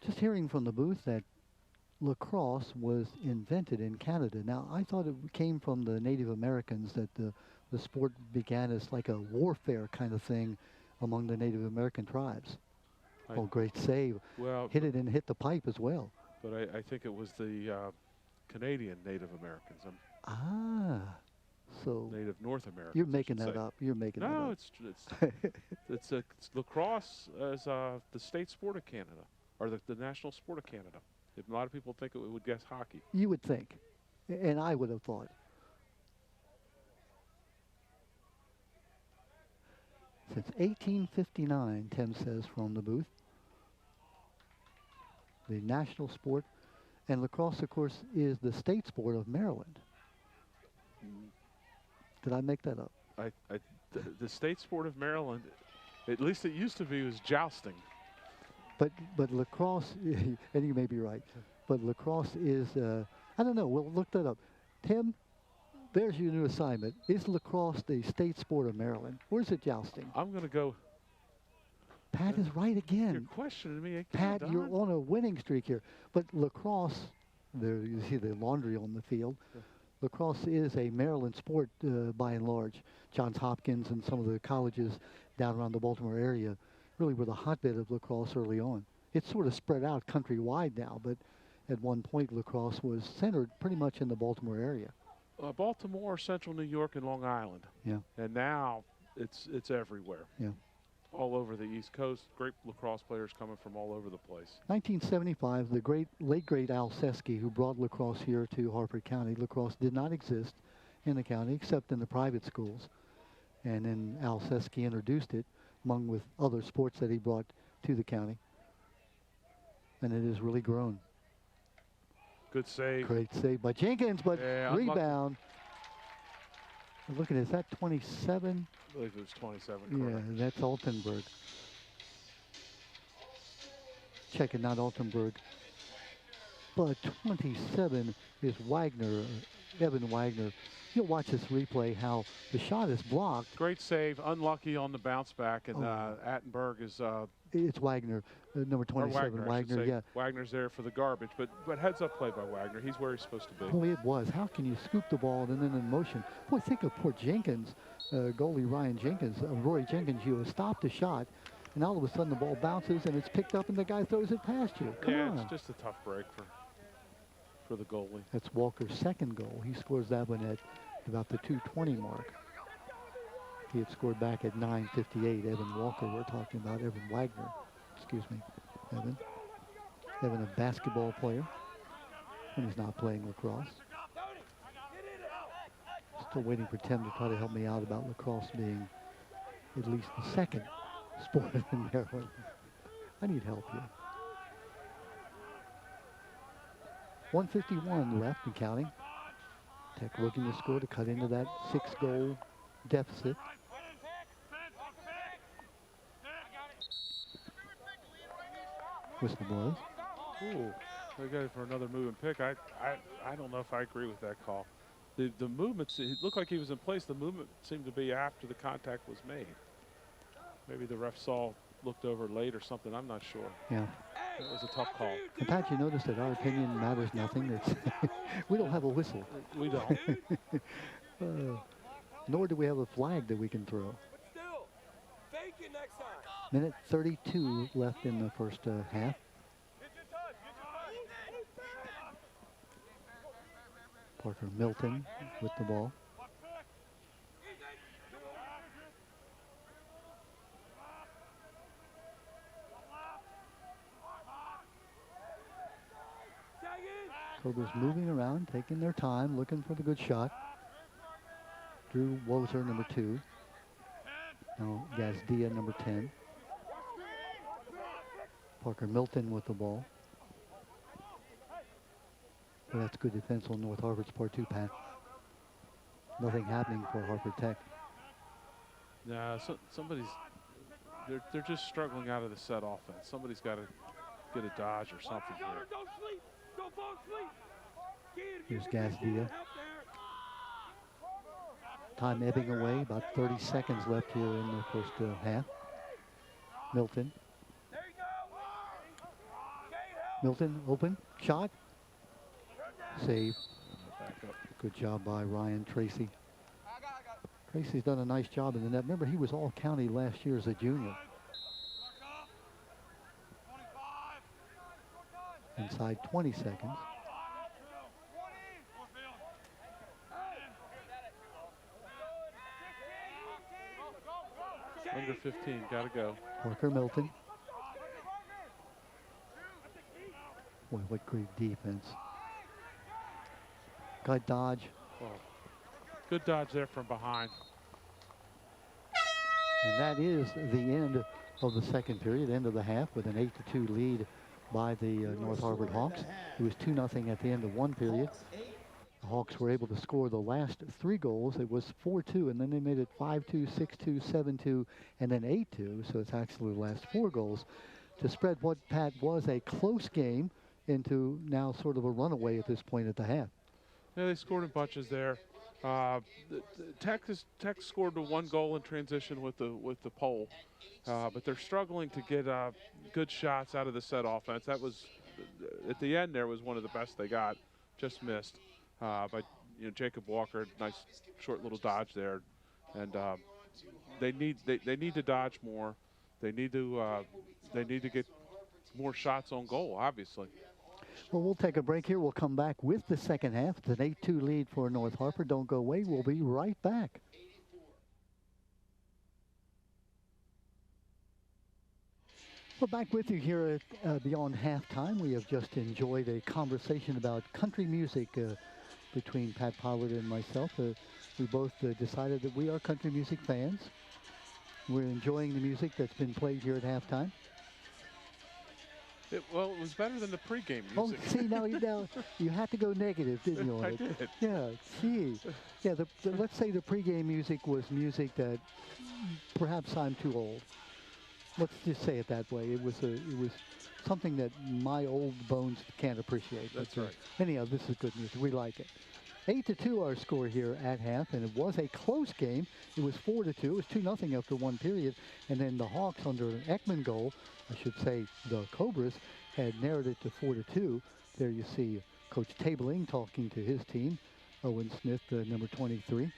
Just hearing from the booth that lacrosse was invented in Canada. Now, I thought it came from the Native Americans, that the sport began as like a warfare kind of thing among the Native American tribes. Oh, great save. Well, hit it and hit the pipe as well. But I think it was the Canadian Native Americans. So Native North Americans. You're making that up. You're making that up. No, it's lacrosse as the state sport of Canada, or the national sport of Canada. A lot of people think it would guess hockey. You would think, and I would have thought. Since 1859, Tim says from the booth. The national sport, and lacrosse, of course, is the state sport of Maryland. Did I make that up? The state sport of Maryland, at least it used to be, was jousting. But lacrosse, and you may be right, but lacrosse is, I don't know, we'll look that up. Tim, there's your new assignment. Is lacrosse the state sport of Maryland? Or is it jousting? I'm going to go. Pat is right again. You're questioning me again, Pat, Don. you're on a winning streak here. But lacrosse, there you see the laundry on the field. Yeah. Lacrosse is a Maryland sport by and large. Johns Hopkins and some of the colleges down around the Baltimore area really were the hotbed of lacrosse early on. It's sort of spread out countrywide now, but at one point lacrosse was centered pretty much in the Baltimore area. Baltimore, Central New York, and Long Island. Yeah. And now it's everywhere. Yeah. All over the East Coast, great lacrosse players coming from all over the place. 1975, the late great Al Seski, who brought lacrosse here to Harford County. Lacrosse did not exist in the county except in the private schools. And then Al Seski introduced it among with other sports that he brought to the county. And it has really grown. Good save. Great save by Jenkins, but rebound. Look at it, is that 27? I believe it was 27. Yeah, correct. that's Altenberg. Checking out Altenberg. But 27 is Wagner, Evan Wagner. You'll watch this replay how the shot is blocked. Great save, unlucky on the bounce back, and Attenberg is... it's Wagner, number 27, Wagner, yeah. Wagner's there for the garbage, but heads up play by Wagner. He's where he's supposed to be. Boy, it was. How can you scoop the ball and then in motion? Boy, think of poor Jenkins, goalie Ryan Jenkins, Rory Jenkins. You have stopped the shot, and all of a sudden the ball bounces and it's picked up and the guy throws it past you. Come on. It's just a tough break for the goalie. That's Walker's second goal. He scores that one at about the 2:20 mark. He had scored back at 9:58. Evan Walker, we're talking about. Evan Wagner. Excuse me, Evan. Evan, a basketball player. And he's not playing lacrosse. Still waiting for Tim to try to help me out about lacrosse being at least the second sport in Maryland. I need help here. 1:51 left and counting. Tech looking to score to cut into that 6-goal deficit. Whistle blows. Ooh, they got it for another moving pick. I don't know if I agree with that call. The movement, it looked like he was in place. The movement seemed to be after the contact was made. Maybe the ref looked over late or something. I'm not sure. Yeah. It was a tough call. And Pat, you notice that our opinion matters nothing. It's we don't have a whistle. We don't. Nor do we have a flag that we can throw. Minute 32 left in the first half. Parker Milton with the ball. Cobras moving around, taking their time, looking for the good shot. Drew Wozer, number 2. Now Gazdia, number 10. Parker Milton with the ball. Well, that's good defense on North Harford's part too, Pat. Nothing happening for Harford Tech. Nah, they're just struggling out of the set offense. Somebody's got to get a dodge or something here. Here's Gazdia. Time ebbing away, about 30 seconds left here in the first half. Milton. Milton, open, shot. Save. Good job by Ryan Tracy. Tracy's done a nice job in the net. Remember, he was all-county last year as a junior. Inside 20 seconds. Under 15, gotta go. Parker Milton. Boy, what great defense. Good dodge. Oh, good dodge there from behind. And that is the end of the second period, end of the half, with an 8-2 lead by the North Harford Hawks. It was 2-0 at the end of one period. The Hawks were able to score the last 3 goals. It was 4-2, and then they made it 5-2, 6-2, 7-2, and then 8-2. So it's actually the last 4 goals to spread what, Pat, was a close game into now sort of a runaway at this point at the half. Yeah, they scored in bunches there. Tech scored the 1 goal in transition with the pole, but they're struggling to get good shots out of the set offense. That was at the end. There was one of the best they got, just missed by Jacob Walker. Nice short little dodge there, and they need to dodge more. They need to get more shots on goal, obviously. Well, we'll take a break here. We'll come back with the second half. It's an 8-2 lead for North Harper. Don't go away. We'll be right back. We're back with you here at Beyond Halftime. We have just enjoyed a conversation about country music between Pat Pollard and myself. We both decided that we are country music fans. We're enjoying the music that's been played here at halftime. Well, it was better than the pregame music. Oh, see, now you had to go negative, didn't you? I did. Yeah, gee. Yeah, let's say the pregame music was music that perhaps I'm too old. Let's just say it that way. It was something that my old bones can't appreciate. That's right. Anyhow, this is good music. We like it. 8-2 our score here at half, and it was a close game. It was 4-2. It was 2-0 after one period, and then the Hawks under an Ekman goal, I should say the Cobras, had narrowed it to 4-2. There you see Coach Tabling talking to his team, Owen Smith, number 23.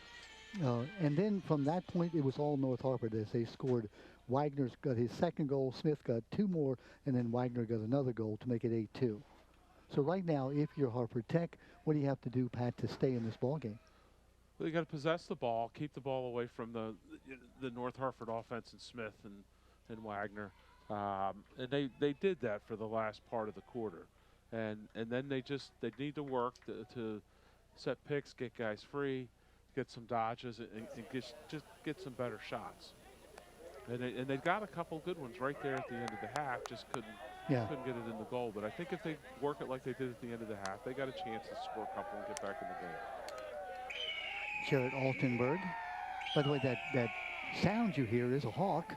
And then from that point, it was all North Harford as they scored. Wagner's got his second goal, Smith got 2 more, and then Wagner got another goal to make it 8-2. So right now, if you're Harford Tech, what do you have to do, Pat, to stay in this ball game? They got to possess the ball, keep the ball away from the North Harford offense and Smith and Wagner. And they did that for the last part of the quarter. And then they need to work to set picks, get guys free, get some dodges, and just get some better shots. And they got a couple good ones right there at the end of the half, just couldn't get it in the goal. But I think if they work it like they did at the end of the half, they got a chance to score a couple and get back in the game. Jarrett Altenberg. By the way, that sound you hear is a hawk,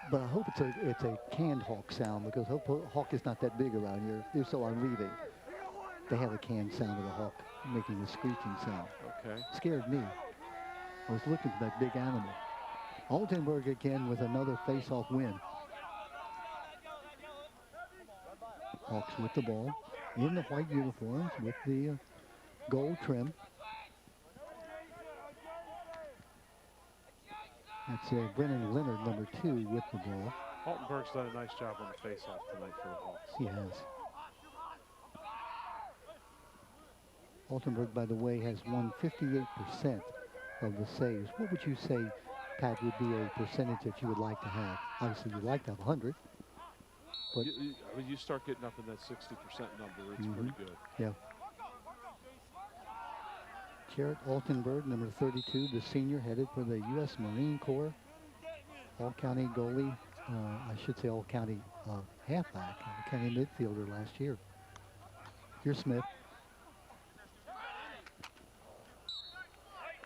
but I hope it's a canned hawk sound, because hawk is not that big around here. If so, I'm leaving. They have a canned sound of a hawk making a screeching sound. Okay. Scared me. I was looking for that big animal. Altenberg again with another face-off win. Hawks with the ball in the white uniforms with the gold trim. That's Brennan Leonard, number 2, with the ball. Altenberg's done a nice job on the face-off tonight for the Hawks. He has. Altenberg, by the way, has won 58% of the saves. What would you say, Pat, would be a percentage that you would like to have? Obviously, you'd like to have 100. But when you start getting up in that 60% number, it's pretty good. Yeah. Jarrett Altenberg, number 32, the senior, headed for the U.S. Marine Corps. All-county goalie, I should say all-county halfback, all-county midfielder last year. Here's Smith.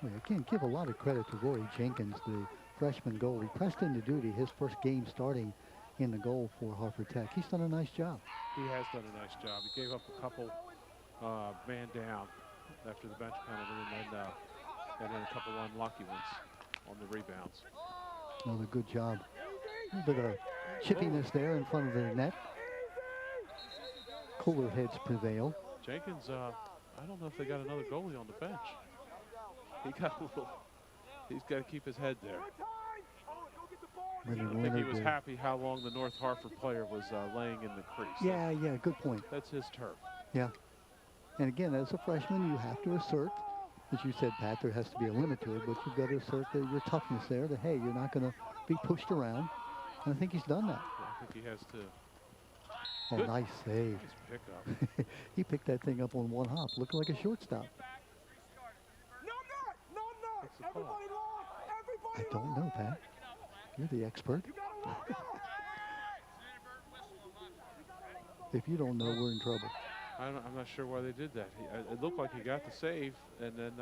Well, again, give a lot of credit to Rory Jenkins, the freshman goalie. Pressed into duty his first game starting in the goal for Harford Tech. He's done a nice job. He has done a nice job. He gave up a couple man down after the bench penalty, and then a couple unlucky ones on the rebounds. Another good job. A little bit of chippiness there in front of the net. Cooler heads prevail. Jenkins, I don't know if they got another goalie on the bench. He's got to keep his head there. I think he was happy how long the North Harford player was laying in the crease. Yeah, good point. That's his turf. Yeah. And again, as a freshman, you have to assert, as you said, Pat, there has to be a limit to it, but you've got to assert your toughness there, that, hey, you're not going to be pushed around. And I think he's done that. Yeah, I think he has to. Oh, good. Nice save. Nice pickup. He picked that thing up on one hop, looking like a shortstop. What's the call? I don't know, Pat. You're the expert. If you don't know, we're in trouble. I'm not sure why they did that. It looked like he got the save, and then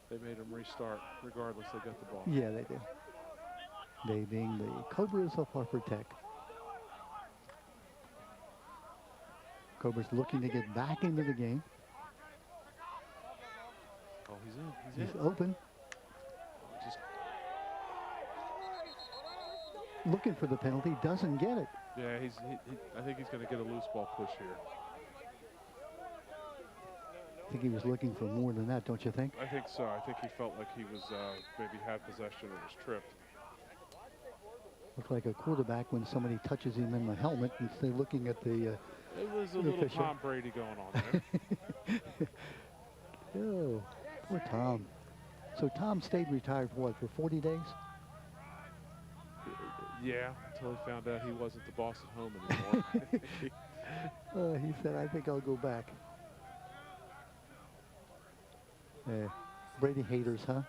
they made him restart. Regardless, they got the ball. Yeah, they did. They being the Cobras of Harford Tech. Cobras looking to get back into the game. Oh, he's in. He's open. Just looking for the penalty, doesn't get it. yeah, I think he's going to get a loose ball push here. I think he was looking for more than that, don't you think? I think so. I think he felt like he was maybe had possession or was tripped. Looks like a quarterback when somebody touches him in the helmet instead of looking at the It was a little official. Tom Brady going on there. Oh, poor Tom. So Tom stayed retired for what, for 40 days? Yeah, until he found out he wasn't the boss at home anymore. He said, I think I'll go back. Brady haters, huh?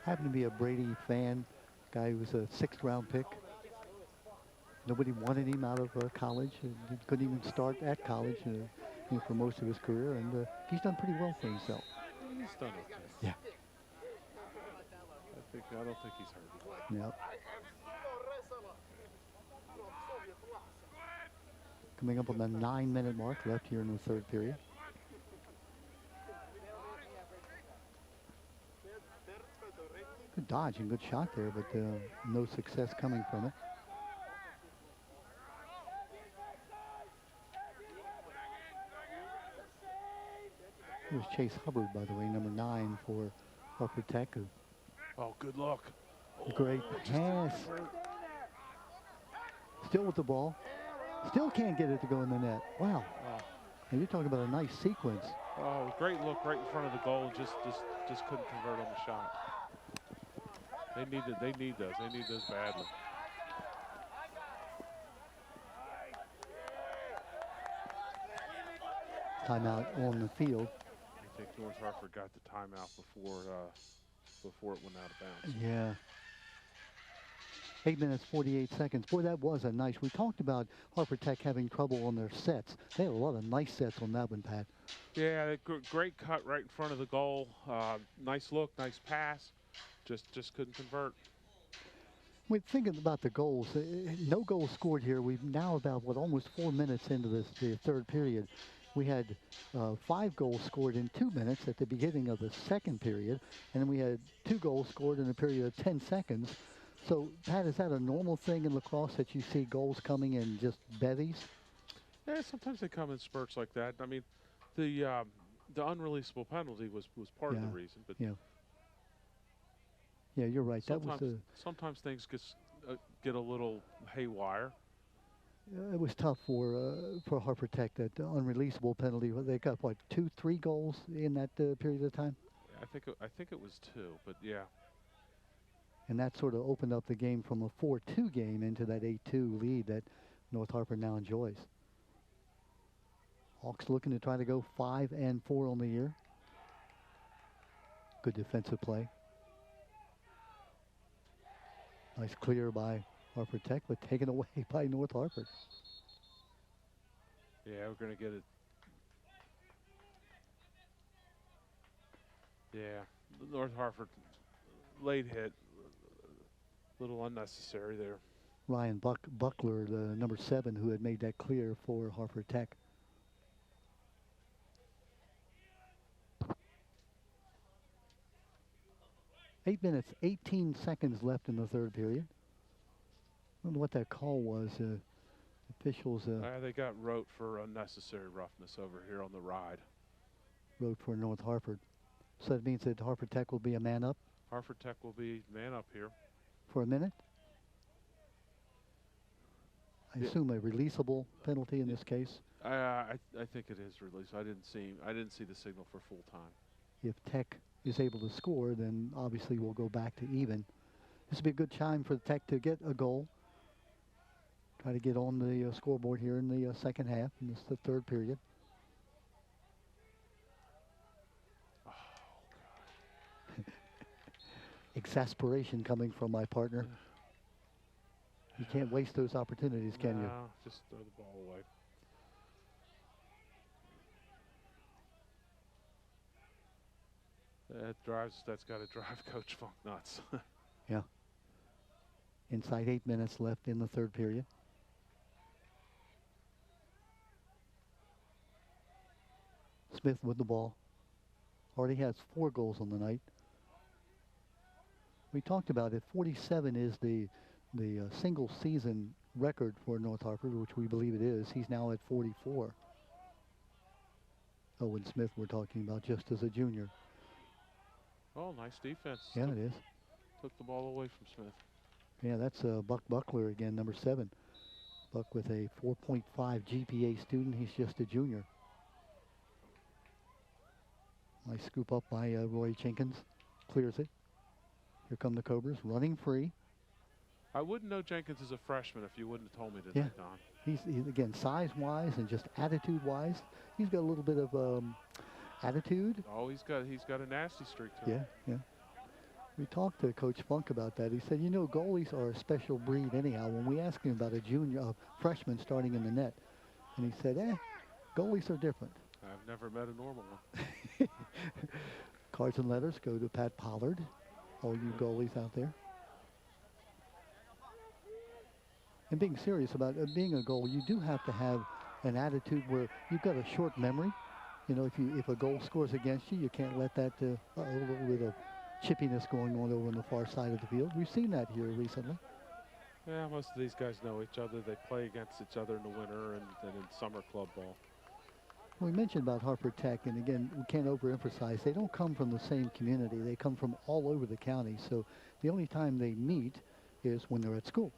Happened to be a Brady fan, guy who was a 6th round pick. Nobody wanted him out of college. He couldn't even start at college for most of his career, and he's done pretty well for himself. He's done okay. Yeah. I don't think he's hurt. Yep. Coming up on the 9-minute mark left here in the 3rd period. Good dodge and good shot there, but no success coming from it. Here's Chase Hubbard, by the way, number 9 for Harper Tech. Oh, good luck. Great pass. Still with the ball. Still can't get it to go in the net. Wow. And you're talking about a nice sequence. Oh, great look right in front of the goal, and just couldn't convert on the shot. They need those. They need those badly. Timeout on the field. I think North Harford got the timeout before it went out of bounds. Yeah. 8 minutes, 48 seconds. Boy, that was a nice. We talked about Harper Tech having trouble on their sets. They had a lot of nice sets on that one, Pat. Yeah, great cut right in front of the goal. Nice look, nice pass. Just couldn't convert. We're thinking about the goals. No goals scored here. We've now about, almost 4 minutes into the third period. We had 5 goals scored in 2 minutes at the beginning of the second period, and then we had 2 goals scored in a period of 10 seconds. So, Pat, is that a normal thing in lacrosse that you see goals coming in just bevies? Yeah, sometimes they come in spurts like that. I mean, the unreleasable penalty was part of the reason. But yeah, you're right. Sometimes things get a little haywire. It was tough for Harper Tech, that unreleasable penalty. They got, what, 2-3 goals in that period of time? I think it was 2, but yeah. And that sort of opened up the game from a 4-2 game into that 8-2 lead that North Harper now enjoys. Hawks looking to try to go 5-4 on the year. Good defensive play. Nice clear by Harper Tech, but taken away by North Harper. Yeah, we're going to get it. Yeah, North Harford late hit. A little unnecessary there. Ryan Buckler, the number 7, who had made that clear for Harper Tech. Eight minutes, 18 seconds left in the third period. I don't know what that call was. Officials. They got wrote for unnecessary roughness over here on the ride. Wrote for North Harford. So that means that Harper Tech will be a man up? Harford Tech will be man up here. For a minute? I assume a releasable penalty in this case. I think it is released. I didn't see the signal for full time. If Tech is able to score, then obviously we'll go back to even. This will be a good time for Tech to get a goal. Try to get on the scoreboard here in the second half, and this is the third period. Oh, God. Exasperation coming from my partner. You can't waste those opportunities, can you? No, just throw the ball away. That's got to drive Coach Funk nuts. Yeah. Inside 8 minutes left in the third period. Smith with the ball. Already has 4 goals on the night. We talked about it. 47 is the single season record for North Harford, which we believe it is. He's now at 44. Owen Smith we're talking about, just as a junior. Oh, nice defense. Yeah, it is. Took the ball away from Smith. Yeah, that's Buck Buckler again, number 7. Buck with a 4.5 GPA student. He's just a junior. Nice scoop up by Rory Jenkins. Clears it. Here come the Cobras, running free. I wouldn't know Jenkins is a freshman if you wouldn't have told me today, Don. He's again, size-wise and just attitude-wise, he's got a little bit of attitude. Oh, he's got a nasty streak to him. Yeah. We talked to Coach Funk about that. He said, you know, goalies are a special breed anyhow. When we asked him about a freshman starting in the net, and he said, goalies are different. I've never met a normal one. Cards and letters go to Pat Pollard, all you goalies out there. And being serious about being a goal, you do have to have an attitude where you've got a short memory. You know, if a goal scores against you, you can't let that a little bit of chippiness going on over on the far side of the field. We've seen that here recently. Yeah, most of these guys know each other. They play against each other in the winter and in summer club ball. We mentioned about Harper Tech, and again, we can't overemphasize, they don't come from the same community. They come from all over the county, so the only time they meet is when they're at school,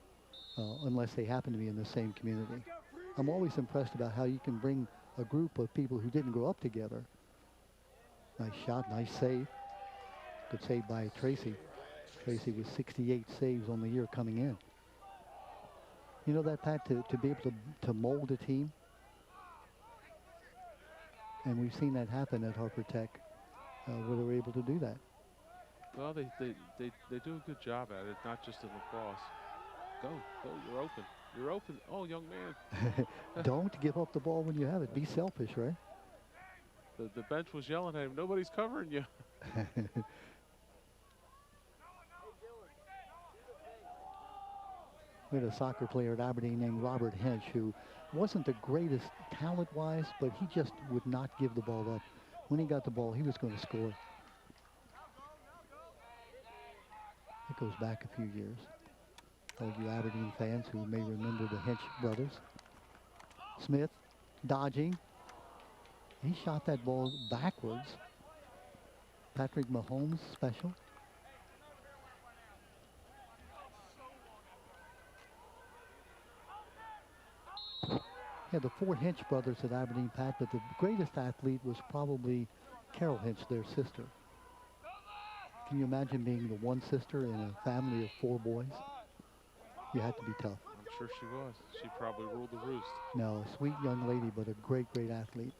unless they happen to be in the same community. I'm always impressed about how you can bring a group of people who didn't grow up together Nice shot, nice save. Good save by Tracy. Tracy with 68 saves on the year coming in. You know that, Pat, to be able to mold a team? And we've seen that happen at Harper Tech, where they were able to do that. Well, they do a good job at it, not just in lacrosse. Go, you're open. You're open. Oh, young man. Don't give up the ball when you have it. Be selfish, right? The bench was yelling at him, nobody's covering you. We had a soccer player at Aberdeen named Robert Hitch who wasn't the greatest talent-wise, but he just would not give the ball up. When he got the ball, he was going to score. It goes back a few years. All you Aberdeen fans who may remember the Hitch brothers. Smith dodging. He shot that ball backwards. Patrick Mahomes special. Yeah, the four Hitch brothers at Aberdeen, Pat, but the greatest athlete was probably Carol Hitch, their sister. Can you imagine being the one sister in a family of four boys? You had to be tough. I'm sure she was. She probably ruled the roost. No, a sweet young lady, but a great, great athlete.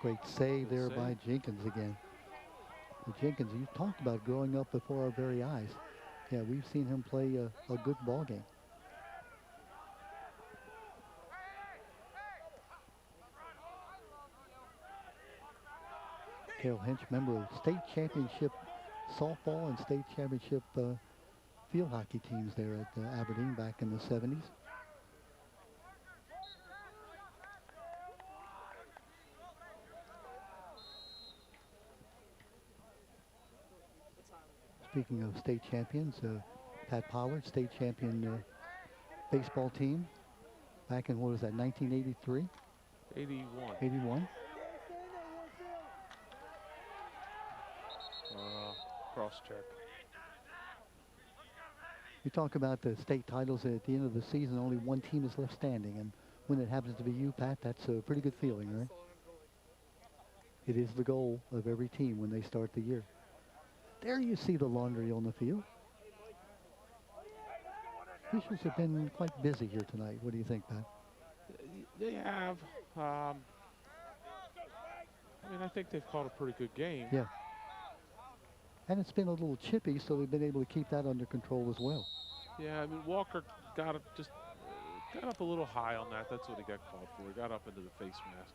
Great save there by Jenkins again. Jenkins, you talked about growing up before our very eyes. Yeah, we've seen him play a good ball game. Carol Hitch, member of state championship softball and state championship field hockey teams there at Aberdeen back in the 70s. Speaking of state champions, Pat Pollard, state champion baseball team back in, what was that, 1983? 81. Cross check. You talk about the state titles at the end of the season, only one team is left standing, and when it happens to be you, Pat, that's a pretty good feeling, right? It is the goal of every team when they start the year. There you see the laundry on the field. Officials have been quite busy here tonight. What do you think, Pat? They have. I mean, I think they've called a pretty good game. Yeah. And it's been a little chippy, so they've been able to keep that under control as well. Yeah, I mean, Walker got up a little high on that. That's what he got called for. He got up into the face mask.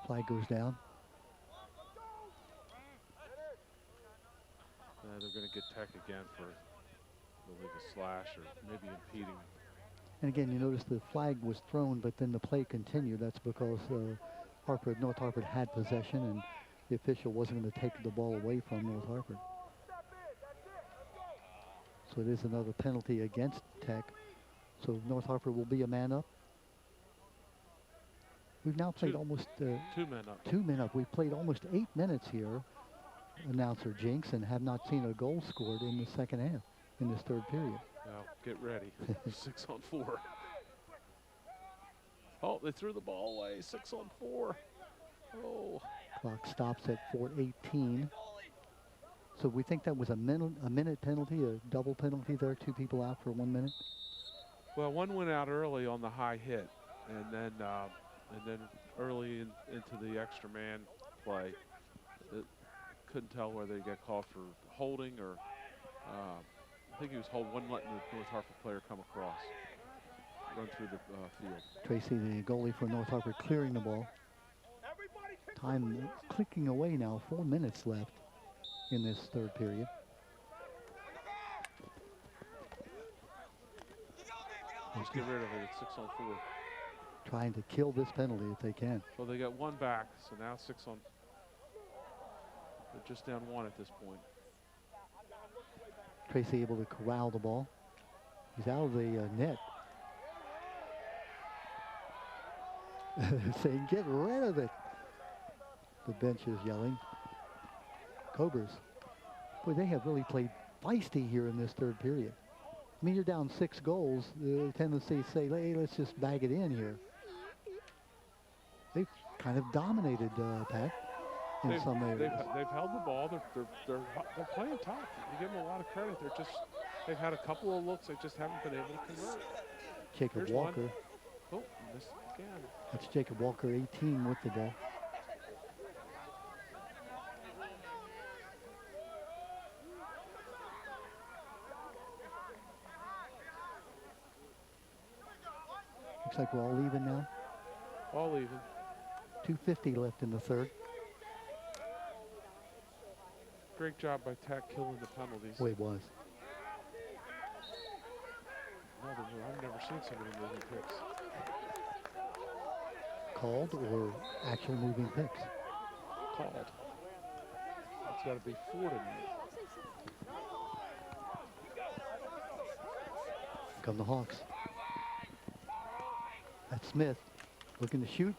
Flag goes down. They're going to get Tech again for, I believe, a slash or maybe impeding. And again, you notice the flag was thrown, but then the play continued. That's because North Harford had possession, and the official wasn't going to take the ball away from North Harford. So it is another penalty against Tech. So North Harford will be a man up. We've now played almost 2 men up. 2 men up. We've played almost 8 minutes here, announcer Jinx, and have not seen a goal scored in the second half, in this third period. Now, get ready. 6 on 4. Oh, they threw the ball away. 6 on 4. Oh. Clock stops at 4:18. So we think that was a minute penalty, a double penalty there, 2 people out for 1 minute? Well, one went out early on the high hit, and then early into the extra man play. Couldn't tell whether he got called for holding or I think he was holding, one letting the North Harford player come across, run through the field. Tracy, the goalie for North Harford, clearing the ball. Time clicking away now, 4 minutes left in this third period. Let's get rid of it. It's 6 on 4. Trying to kill this penalty if they can. Well, they got 1 back, so now 6 on. They're just down 1 at this point. Tracy able to corral the ball. He's out of the net. Saying, get rid of it. The bench is yelling. Cobras. Boy, they have really played feisty here in this third period. I mean, you're down 6 goals. The tendency to say, hey, let's just bag it in here. They've kind of dominated, Pat. in some areas. They've held the ball. They're playing tough. You give them a lot of credit. They've had a couple of looks. They just haven't been able to convert. Jacob Here's Walker. One. Oh, missed again. That's Jacob Walker, 18 with the ball. Looks like we're all even now. All even. 2:50 left in the third. Great job by Tech killing the penalties. Well, it was. I've never seen somebody moving picks. Called or actual moving picks? Called. It's got to be 4 tonight. Come the Hawks. That's Smith looking to shoot.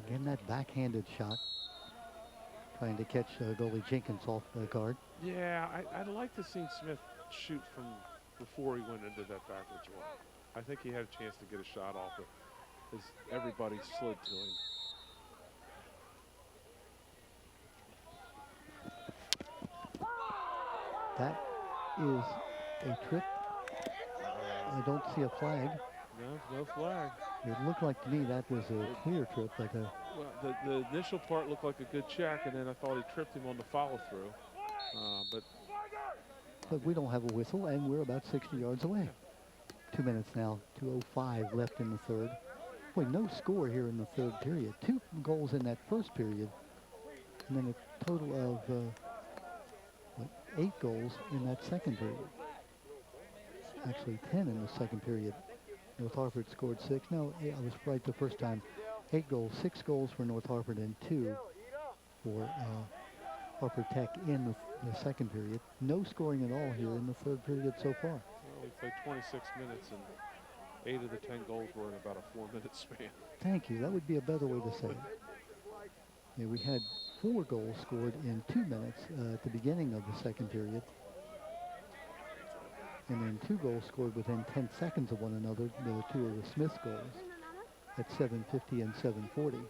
Again, that backhanded shot. Trying to catch goalie Jenkins off the guard. Yeah, I'd like to see Smith shoot from before he went into that backwards one. I think he had a chance to get a shot off it as everybody slid to him. That is a trip. I don't see a flag. No flag. It looked like to me that was a clear trip, like a. Well, the initial part looked like a good check, and then I thought he tripped him on the follow through. But we don't have a whistle, and we're about 60 yards away. 2 minutes now, 2:05 left in the third. Boy, no score here in the third period. 2 goals in that first period, and then a total of 8 goals in that second period. Actually 10 in the second period. North Harford scored 6. No, I was right the first time. 8 goals, 6 goals for North Harford and 2 for Harper Tech in the second period. No scoring at all here in the third period so far. Well, we played 26 minutes and 8 of the 10 goals were in about a 4-minute span. Thank you. That would be a better way to say it. Yeah, we had 4 goals scored in 2 minutes at the beginning of the second period. And then 2 goals scored within 10 seconds of one another. There were 2 of the Smith goals at 7:50 and 7:40.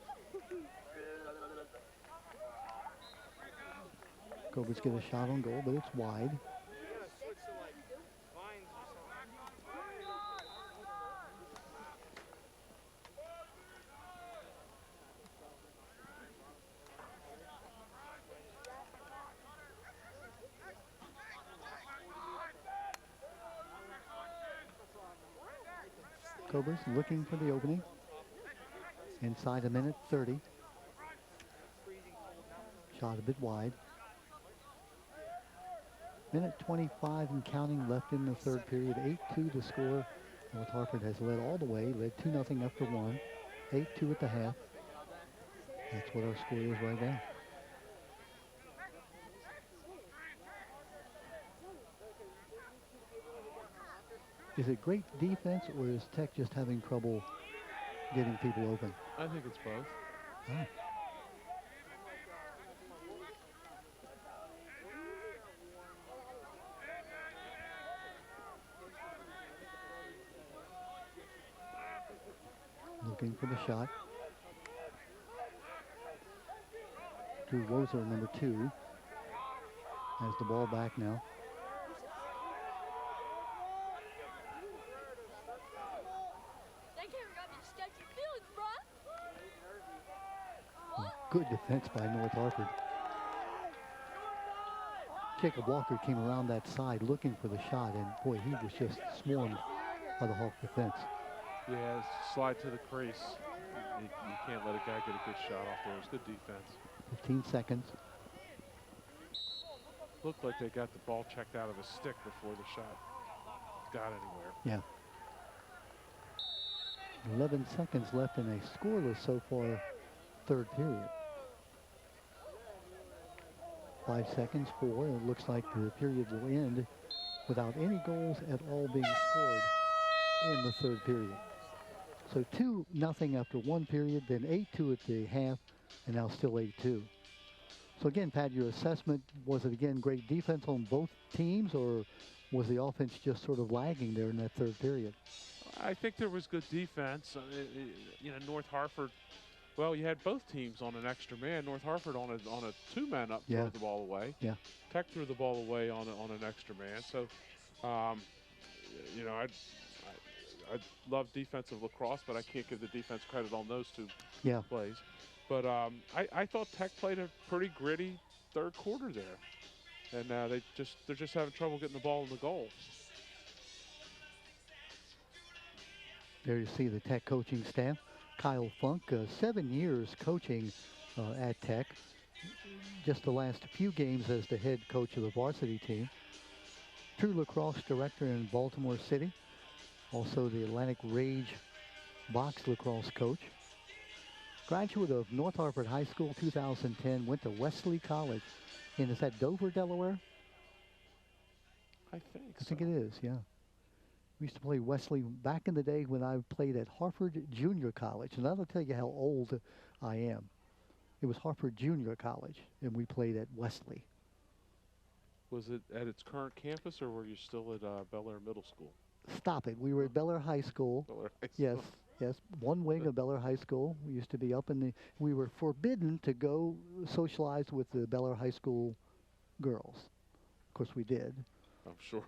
Cobras get a shot on goal, but it's wide. Cobras looking for the opening. Inside a minute 30. Shot a bit wide. Minute 25 and counting left in the third period. 8-2 to score. North Harford has led all the way. Led 2-0 after 1. 8-2 at the half. That's what our score is right now. Is it great defense, or is Tech just having trouble getting people open? I think it's both. Oh. Looking for the shot. Drew Wozer, number 2, has the ball back now. Good defense by North Harford. Jacob Walker came around that side looking for the shot, and boy, he was just swarmed by the Hawk defense. Yeah, slide to the crease. You can't let a guy get a good shot off there. It's good defense. 15 seconds. Looked like they got the ball checked out of his stick before the shot got anywhere. Yeah. 11 seconds left in a scoreless so far third period. 5 seconds, 4. It looks like the period will end without any goals at all being scored in the third period. So 2-0 after 1 period, then 8-2 at the half, and now still 8-2. So again, Pat, your assessment, was it again great defense on both teams, or was the offense just sort of lagging there in that third period? I think there was good defense. You know, North Harford Well, you had both teams on an extra man. North Harford on a two-man up threw the ball away. Yeah. Tech threw the ball away on an extra man. So, you know, I love defensive lacrosse, but I can't give the defense credit on those two plays. But I thought Tech played a pretty gritty third quarter there, and they're just having trouble getting the ball in the goal. There you see the Tech coaching staff. Kyle Funk, 7 years coaching at Tech. Just the last few games as the head coach of the varsity team. True lacrosse director in Baltimore City. Also the Atlantic Rage box lacrosse coach. Graduate of North Harford High School 2010. Went to Wesley College. And is that Dover, Delaware? I think it is, yeah. We used to play Wesley back in the day when I played at Harford Junior College. And that'll tell you how old I am. It was Harford Junior College, and we played at Wesley. Was it at its current campus, or were you still at Bel Air Middle School? Stop it. We were at Bel Air High School. Bel Air High School. Yes. One wing of Bel Air High School. We used to be up in the... We were forbidden to go socialize with the Bel Air High School girls. Of course, we did. I'm sure.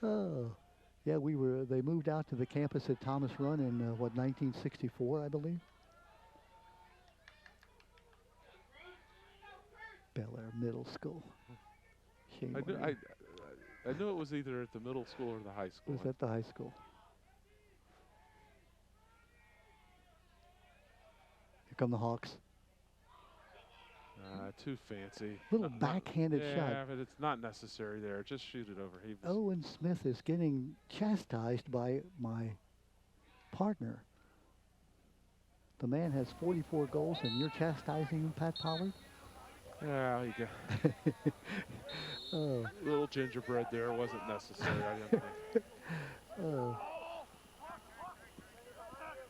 Oh, yeah, we were. They moved out to the campus at Thomas Run in 1964, I believe. Bel Air Middle School. Shame I knew it was either at the middle school or the high school. It was at the high school. Here come the Hawks. Too fancy. Little backhanded shot. Yeah, but it's not necessary there. Just shoot it over. Owen Smith is getting chastised by my partner. The man has 44 goals, and you're chastising him, Pat Pollard? Yeah, you go. Little gingerbread there wasn't necessary, I didn't think.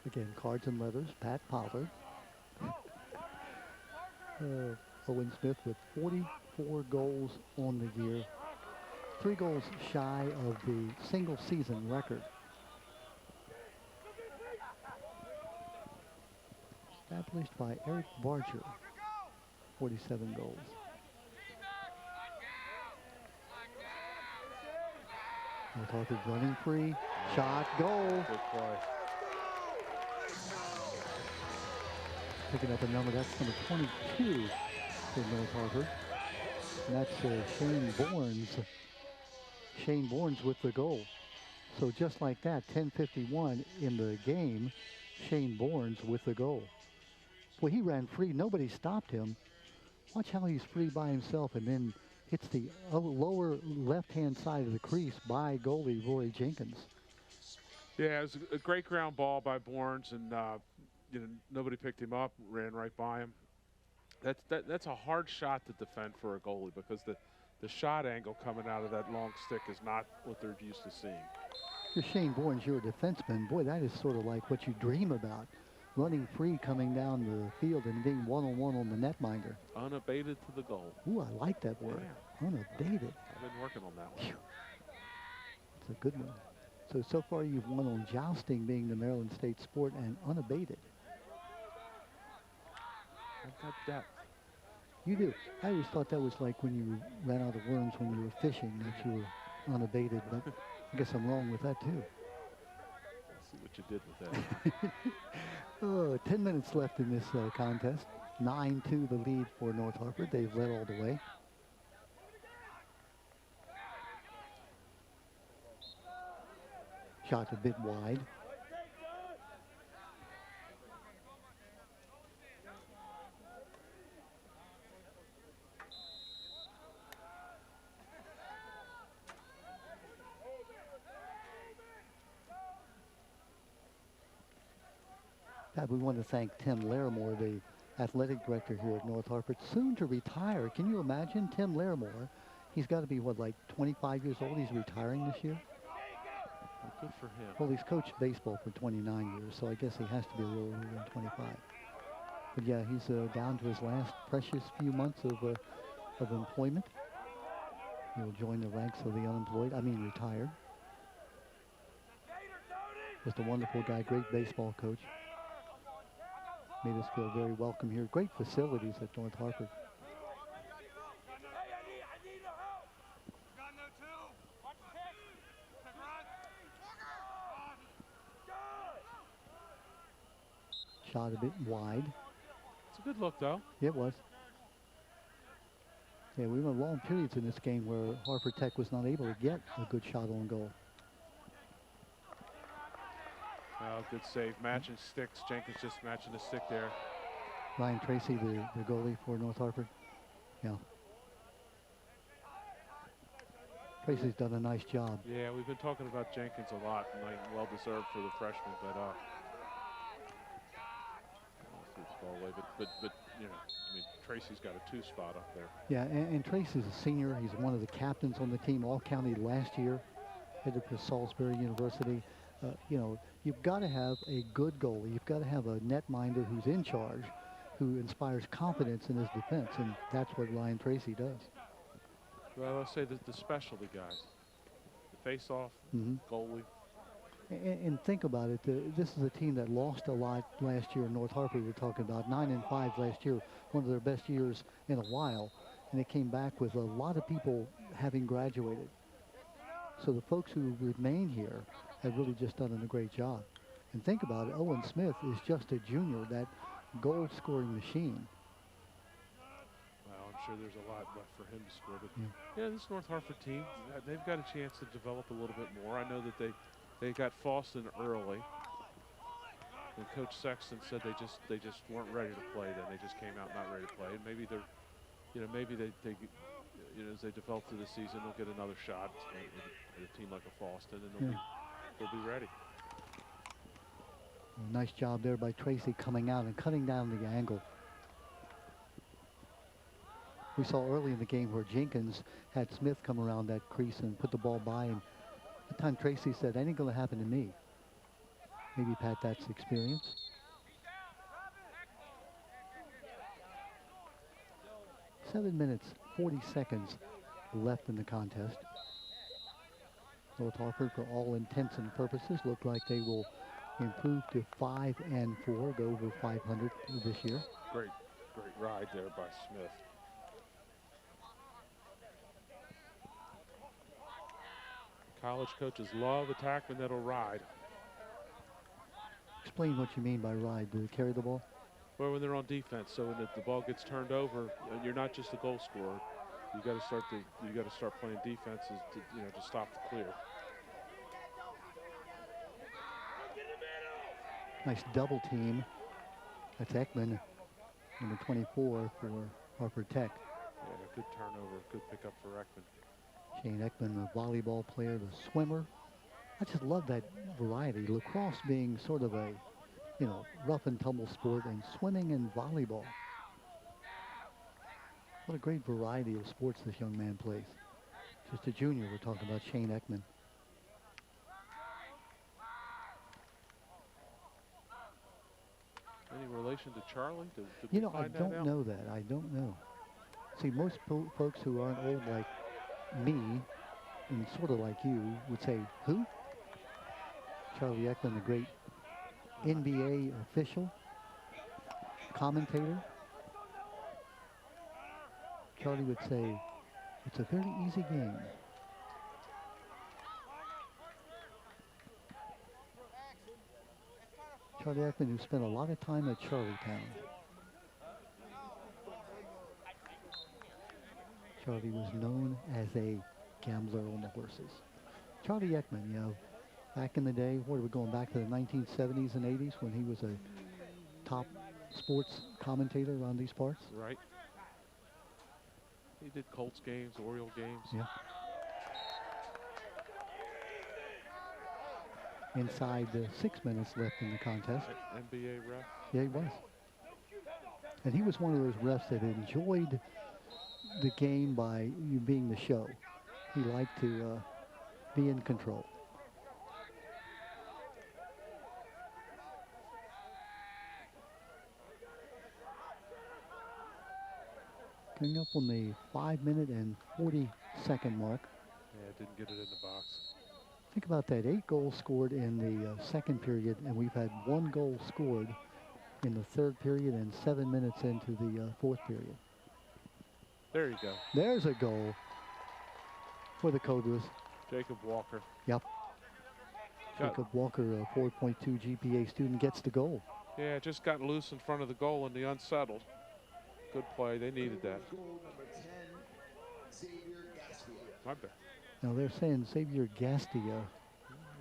Again, cards and leathers, Pat Pollard. Owen Smith with 44 goals on the year. 3 goals shy of the single season record. Established by Eric Barger. 47 goals. North Harford running free. Shot, goal. Good play. Picking up a number, that's number 22 for North Harford. And that's Shane Bournes. Shane Bournes with the goal. So just like that, 10:51 in the game, Shane Bournes with the goal. Well, he ran free. Nobody stopped him. Watch how he's free by himself and then hits the lower left-hand side of the crease by goalie Rory Jenkins. Yeah, it was a great ground ball by Bournes, and you know, nobody picked him up, ran right by him. That's a hard shot to defend for a goalie because the shot angle coming out of that long stick is not what they're used to seeing. You're Shane Bournes, you're a defenseman. Boy, that is sort of like what you dream about. Running free, coming down the field and being one-on-one on the netminder. Unabated to the goal. Ooh, I like that word. Yeah. Unabated. I've been working on that one. It's a good one. So far you've won on jousting being the Maryland State sport and unabated. I've got depth. You do. I always thought that was like when you ran out of worms when you were fishing, that you were unabated, but I guess I'm wrong with that too. Let's see what you did with that. 10 minutes left in this contest. 9-2 the lead for North Harford. They've led all the way. Shot a bit wide. We want to thank Tim Larimore, the athletic director here at North Harford, soon to retire. Can you imagine Tim Larimore? He's got to be, what, like 25 years old? He's retiring this year? Well, good for him. Well, he's coached baseball for 29 years, so I guess he has to be a little older than 25. But yeah, he's down to his last precious few months of employment. He'll join the ranks of the unemployed, retired. Just a wonderful guy, great baseball coach. made us feel very welcome here. Great facilities at North Harford. Shot a bit wide. It's a good look, though. Yeah, it was. Yeah, we went long periods in this game where Harford Tech was not able to get a good shot on goal. Oh, good save. Matching sticks. Jenkins just matching the stick there. Ryan Tracy, the goalie for North Harford. Yeah. Tracy's done a nice job. Yeah, we've been talking about Jenkins a lot tonight. Well deserved for the freshman, but but you know, I mean, Tracy's got a 2 spot up there. Yeah, and Tracy's a senior. He's one of the captains on the team, all county last year, headed for Salisbury University. You know, you've got to have a good goalie. You've got to have a netminder who's in charge, who inspires confidence in his defense, and that's what Ryan Tracy does. Well, I'll say that the specialty guys, the face-off, goalie. And think about it. This is a team that lost a lot last year in North Harper. We're talking about 9-5 last year, one of their best years in a while. And they came back with a lot of people having graduated. So the folks who remain here have really just done a great job. And think about it. Owen Smith is just a junior, that goal-scoring machine. Well, I'm sure there's a lot left for him to score. But yeah, this North Harford team, they've got a chance to develop a little bit more. I know that they got Foston early, and Coach Sexton said they just weren't ready to play. Then they just came out not ready to play, and maybe they're, you know, maybe they you know, as they develop through the season, they'll get another shot at a team like a Foston, and they'll be ready. Nice job there by Tracy coming out and cutting down the angle. We saw early in the game where Jenkins had Smith come around that crease and put the ball by, and at the time Tracy said, "That ain't going to happen to me." Maybe, Pat, that's experience. Seven minutes, 40 seconds left in the contest. North Harford, for all intents and purposes, look like they will improve to 5-4, go over 500 this year. Great ride there by Smith. College coaches love attackmen that'll ride. Explain what you mean by ride. Do they carry the ball? Well, when they're on defense, so when the ball gets turned over, you're not just a goal scorer. You got to start playing defenses to, you know, to stop the clear. Nice double team. That's Ekman, number 24 for Harford Tech. Yeah, good turnover, good pickup for Ekman. Shane Ekman, the volleyball player, the swimmer. I just love that variety. Lacrosse being sort of a, you know, rough and tumble sport, and swimming and volleyball. What a great variety of sports this young man plays. Just a junior, we're talking about Shane Ekman. Any relation to Charlie? You know, I don't know that. I don't know. See, most folks who aren't old like me, and sort of like you, would say, who? Charlie Ekman, the great NBA official, commentator. Charlie would say, it's a very easy game. Charlie Ekman, who spent a lot of time at Charlottetown. Charlie was known as a gambler on the horses. Charlie Ekman, you know, back in the day, what are we going back to the 1970s and 80s when he was a top sports commentator around these parts? Right. He did Colts games, Oriole games. Yeah. Inside the 6 minutes left in the contest. NBA ref. Yeah, he was. And he was one of those refs that enjoyed the game by you being the show. He liked to be in control. Coming up on the 5-minute and 40-second mark. Yeah, didn't get it in the box. Think about that, 8 goals scored in the second period, and we've had 1 goal scored in the third period and 7 minutes into the fourth period. There you go. There's a goal for the Cobras. Jacob Walker. Yep. Jacob Walker, a 4.2 GPA student, gets the goal. Yeah, just got loose in front of the goal in the unsettled. Good play. They needed that. My bad. Now they're saying Xavier Gastia.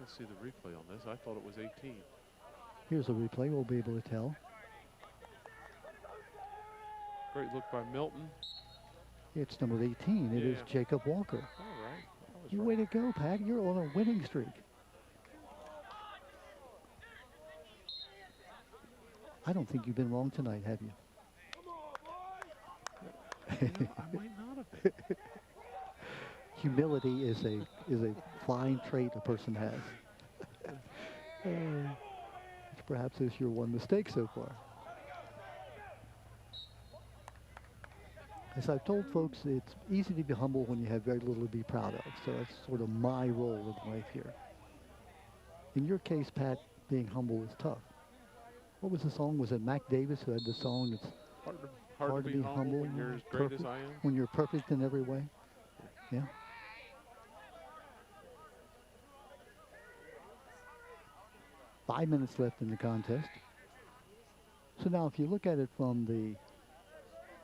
Let's see the replay on this. I thought it was 18. Here's a replay. We'll be able to tell. Great look by Milton. It's number 18. It is Jacob Walker. All right. You way to go, Pat. You're on a winning streak. I don't think you've been wrong tonight, have you? I might not have been. Humility is a fine trait a person has. Which perhaps is your one mistake so far. As I've told folks, it's easy to be humble when you have very little to be proud of. So that's sort of my role in life here. In your case, Pat, being humble is tough. What was the song? Was it Mac Davis who had the song? It's hard to be humble when you're as great as I am. When you're perfect in every way. Yeah. Five minutes left in the contest. So now if you look at it from the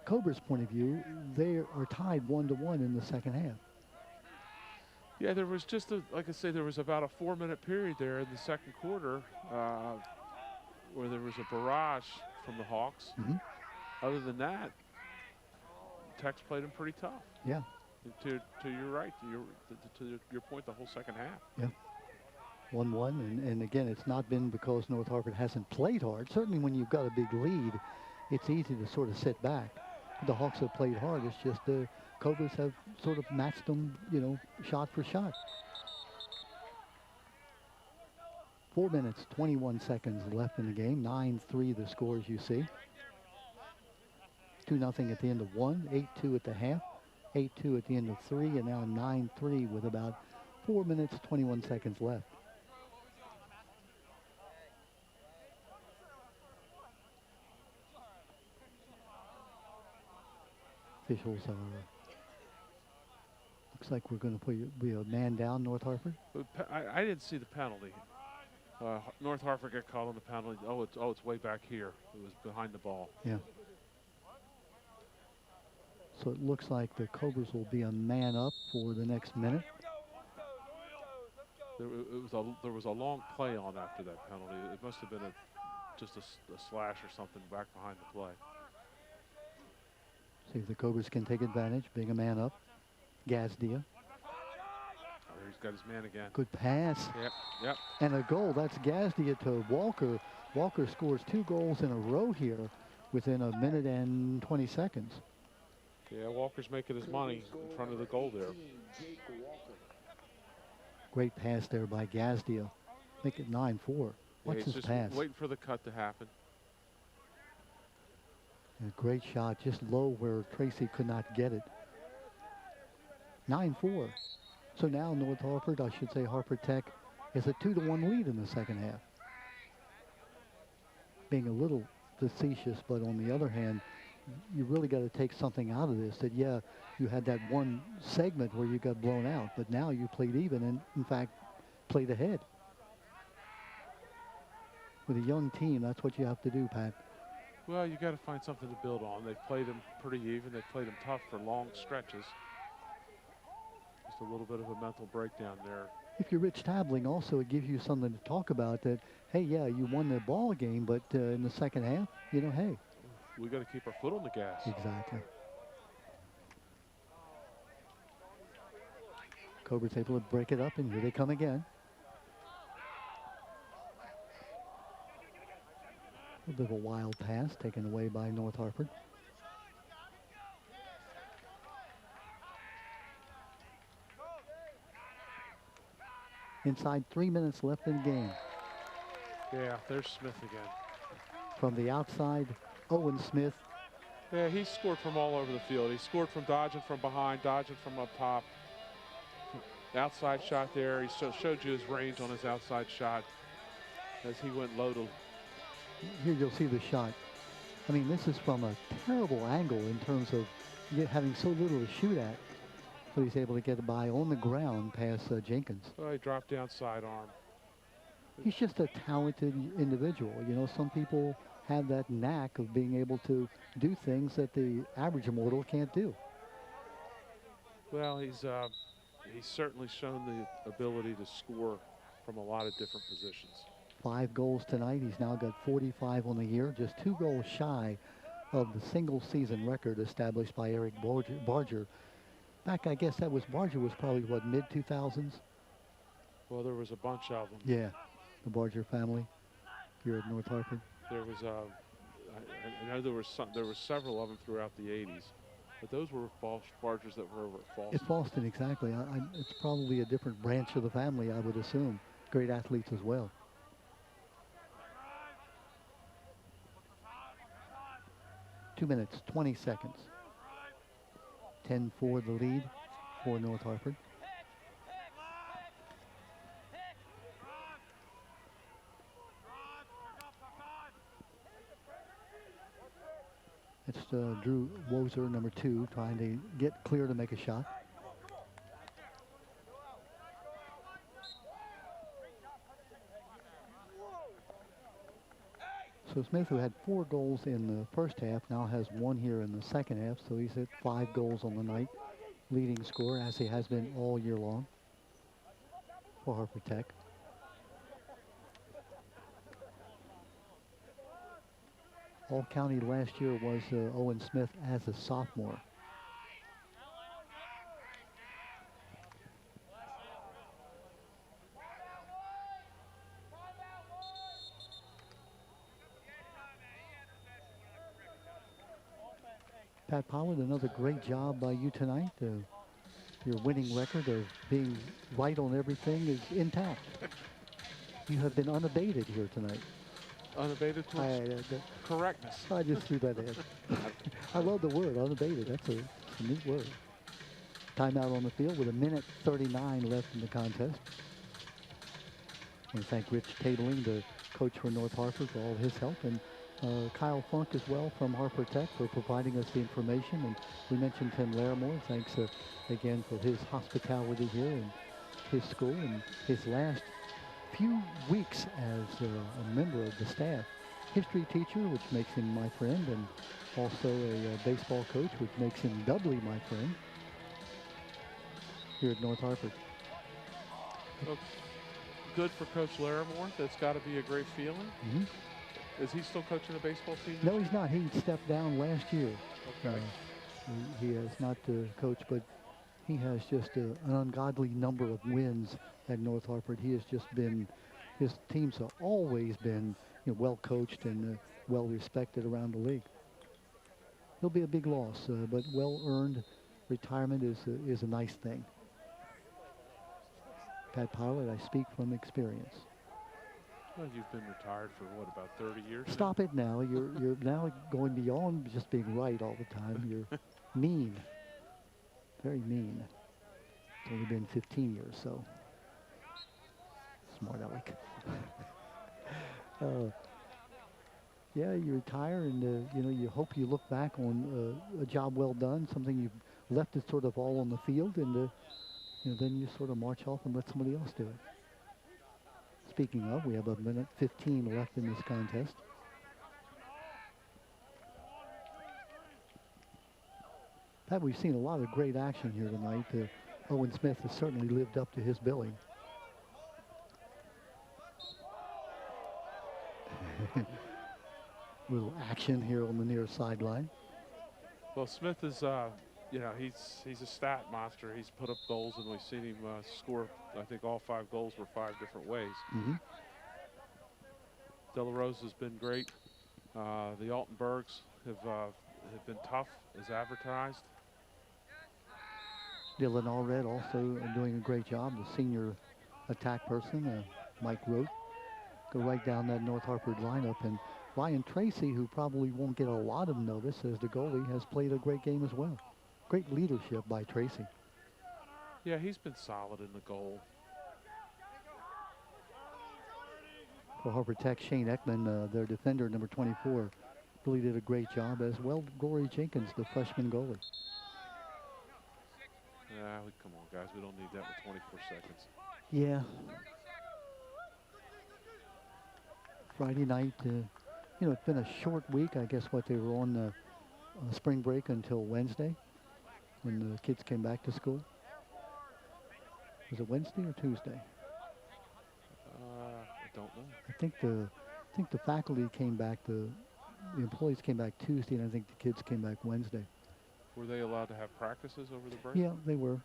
Cobras' point of view, they are tied 1-1 in the second half. Yeah, there was just, like I say, there was about a 4-minute period there in the second quarter where there was a barrage from the Hawks. Other than that, Tech's played them pretty tough. Yeah. To your right, to your point, the whole second half. Yeah. 1-1, and again, it's not been because North Harford hasn't played hard. Certainly when you've got a big lead, it's easy to sort of sit back. The Hawks have played hard. It's just the Cobras have sort of matched them, you know, shot for shot. 4 minutes, 21 seconds left in the game. 9-3 the score, as you see. 2-0 at the end of one, 8-2 at the half, 8-2 at the end of three, and now 9-3 with about 4 minutes, 21 seconds left. Officials are, looks like we're going to be a man down, North Harford. I didn't see the penalty. North Harford got called on the penalty. Oh, it's way back here. It was behind the ball. Yeah. So it looks like the Cobras will be a man up for the next minute. There was a long play on after that penalty. It must have been just a slash or something back behind the play. See if the Cobras can take advantage, being a man up. Gazdia. Oh, he's got his man again. Good pass. Yep. And a goal. That's Gazdia to Walker. Walker scores 2 goals in a row here within a minute and 20 seconds. Yeah, Walker's making his money in front of the goal there. Great pass there by Gazdia. Make it 9-4. What's his pass? Waiting for the cut to happen. A great shot, just low where Tracy could not get it. 9-4. So now North Harford, I should say Harper Tech, is a 2-1 lead in the second half. Being a little facetious, but on the other hand, you really got to take something out of this. That, yeah, you had that one segment where you got blown out, but now you played even and, in fact, played ahead. With a young team, that's what you have to do, Pat. Well, you got to find something to build on. They've played them pretty even. They've played them tough for long stretches. Just a little bit of a mental breakdown there. If you're Rich Tabling, also, it gives you something to talk about that, hey, yeah, you won the ball game, but in the second half, you know, hey. We got to keep our foot on the gas. Exactly. Cobra's able to break it up, and here they come again. A bit of a wild pass taken away by North Harford. Inside 3 minutes left in the game. Yeah, there's Smith again. From the outside, Owen Smith. Yeah, he scored from all over the field. He scored from dodging from behind, dodging from up top. Outside shot there. He showed you his range on his outside shot as he went low to Here you'll see the shot. I mean, this is from a terrible angle in terms of having so little to shoot at. So he's able to get by on the ground past Jenkins. Well, he dropped down sidearm. He's just a talented individual. You know, some people have that knack of being able to do things that the average immortal can't do. Well, he's certainly shown the ability to score from a lot of different positions. 5 goals tonight. He's now got 45 on the year, just 2 goals shy of the single season record established by Eric Barger. Back, I guess that was, Barger was probably, what, mid-2000s? Well, there was a bunch of them. Yeah, the Barger family here at North Harford. There was, I know there were several of them throughout the 80s, but those were Bargers that were over at Falston. At Falston, exactly. It's probably a different branch of the family, I would assume. Great athletes as well. Two minutes, 20 seconds. 10-4 the lead for North Harford. It's Drew Wozer, number 2, trying to get clear to make a shot. So Smith, who had 4 goals in the first half, now has 1 here in the second half. So he's at 5 goals on the night, leading scorer, as he has been all year long for Harper Tech. All County last year was Owen Smith as a sophomore. Pat Pollard, another great job by you tonight. Your winning record of being right on everything is intact. You have been unabated here tonight. Unabated towards correctness. I just threw that in. I love the word, unabated. That's a neat word. Timeout on the field with 1:39 left in the contest. I want to thank Rich Tabling, the coach for North Harford, for all his help, and Kyle Funk as well from Harper Tech for providing us the information. And we mentioned Tim Larimore. Thanks again for his hospitality here and his school and his last few weeks as a member of the staff. History teacher, which makes him my friend, and also a baseball coach, which makes him doubly my friend here at North Harford. Well, good for Coach Larimore. That's got to be a great feeling. Mm-hmm. Is he still coaching a baseball team? No, he's not. He stepped down last year. Okay. He has not coached, but he has just an ungodly number of wins at North Harford. He has just been, his teams have always been well coached and well respected around the league. He'll be a big loss, but well earned. Retirement is a nice thing. Pat Pollard, I speak from experience. Well, you've been retired for what, about 30 years? Stop it now. You're now going beyond just being right all the time. You're mean, very mean. It's only been 15 years, so smart aleck. Yeah, you retire, and you hope you look back on a job well done, something you've left it sort of all on the field, and then you sort of march off and let somebody else do it. Speaking of, we have 1:15 left in this contest. Pat, we've seen a lot of great action here tonight. Owen Smith has certainly lived up to his billing. Little action here on the near sideline. Well, Smith is, he's a stat monster. He's put up goals, and we've seen him score. I think all 5 goals were 5 different ways. Mm-hmm. De La Rose has been great. The Altenbergs have been tough as advertised. Dylan Allred also doing a great job. The senior attack person, Mike Rote, go right down that North Harford lineup. And Ryan Tracy, who probably won't get a lot of notice as the goalie, has played a great game as well. Great leadership by Tracy. Yeah, he's been solid in the goal. for Harper Tech. Shane Ekman, their defender, number 24, really did a great job, as well Rory Jenkins, the freshman goalie. Come on, guys. We don't need that with 24 seconds. Yeah. Friday night, you know, it's been a short week. I guess what they were on spring break until Wednesday when the kids came back to school. Was it Wednesday or Tuesday? I don't know. I think the faculty came back, the employees came back Tuesday, and I think the kids came back Wednesday. Were they allowed to have practices over the break? Yeah, they were.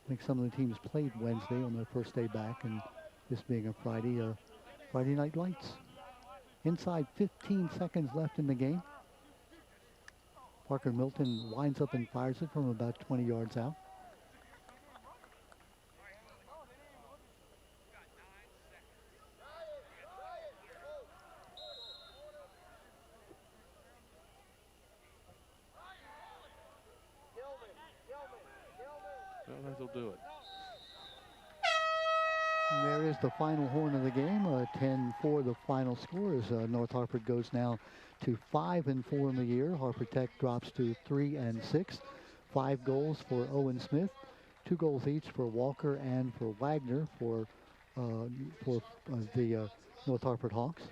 I think some of the teams played Wednesday on their first day back, and this being a Friday, Friday Night Lights. Inside 15 seconds left in the game. Parker Milton winds up and fires it from about 20 yards out. That'll do it. And there is the final horn of the game. 10-4 the final score as North Harford goes now to 5-4 in the year. Harper Tech drops to 3-6. 5 goals for Owen Smith, 2 goals each for Walker and for Wagner for the North Harford Hawks.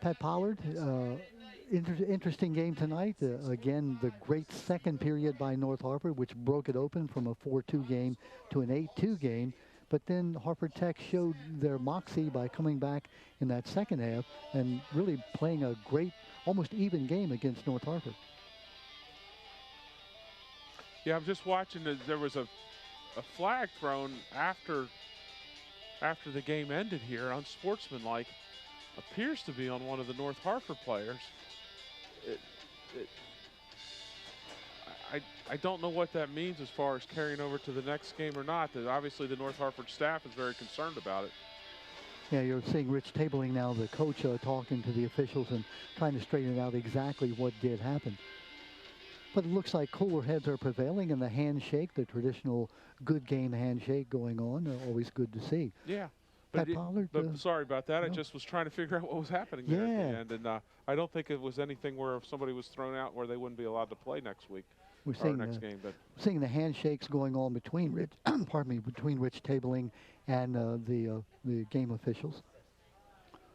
Pat Pollard, interesting game tonight. Again, the great second period by North Harford, which broke it open from a 4-2 game to an 8-2 game. But then Harper Tech showed their moxie by coming back in that second half and really playing a great, almost even game against North Harford. Yeah, I'm just watching. There was a flag thrown after the game ended here, unsportsmanlike. Appears to be on one of the North Harford players. I don't know what that means as far as carrying over to the next game or not. Obviously, the North Harford staff is very concerned about it. Yeah, you're seeing Rich Tabling now, the coach, talking to the officials and trying to straighten out exactly what did happen. But it looks like cooler heads are prevailing, and the handshake, the traditional good game handshake going on, always good to see. Yeah. Pat Pollard, sorry about that. No. I just was trying to figure out what was happening there at the end. And I don't think it was anything where if somebody was thrown out where they wouldn't be allowed to play next week. We're seeing next game. But seeing the handshakes going on between Rich, between Rich Tabling and the game officials.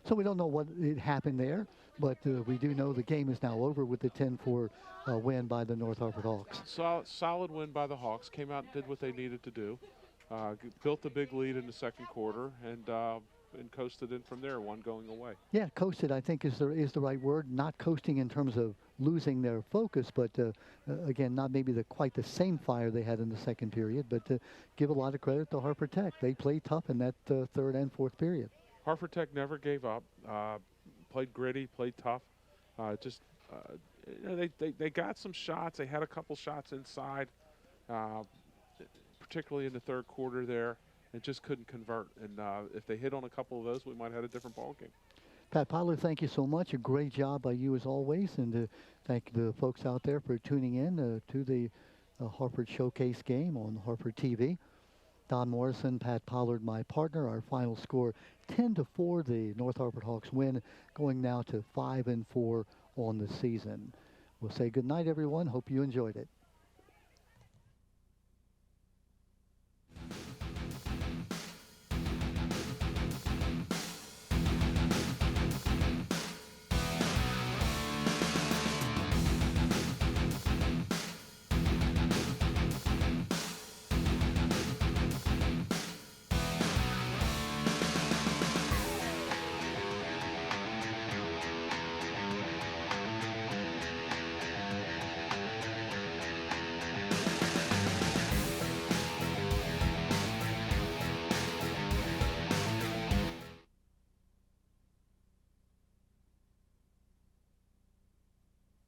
So we don't know what happened there, but we do know the game is now over with the 10-4 win by the North Harford Hawks. Solid win by the Hawks. Came out and did what they needed to do. Built a big lead in the second quarter and coasted in from there, one going away. Yeah, coasted I think is the right word. Not coasting in terms of losing their focus, but again, not maybe quite the same fire they had in the second period, but give a lot of credit to Harper Tech. They played tough in that third and fourth period. Harper Tech never gave up. Played gritty, played tough. You know, they got some shots. They had a couple shots inside, particularly in the third quarter there, and just couldn't convert. And if they hit on a couple of those, we might have had a different ball game. Pat Pollard, thank you so much. A great job by you as always, and thank the folks out there for tuning in to the Harford Showcase game on Harford TV. Don Morrison, Pat Pollard, my partner. Our final score, 10-4. The North Harford Hawks win, going now to 5-4 on the season. We'll say good night, everyone. Hope you enjoyed it.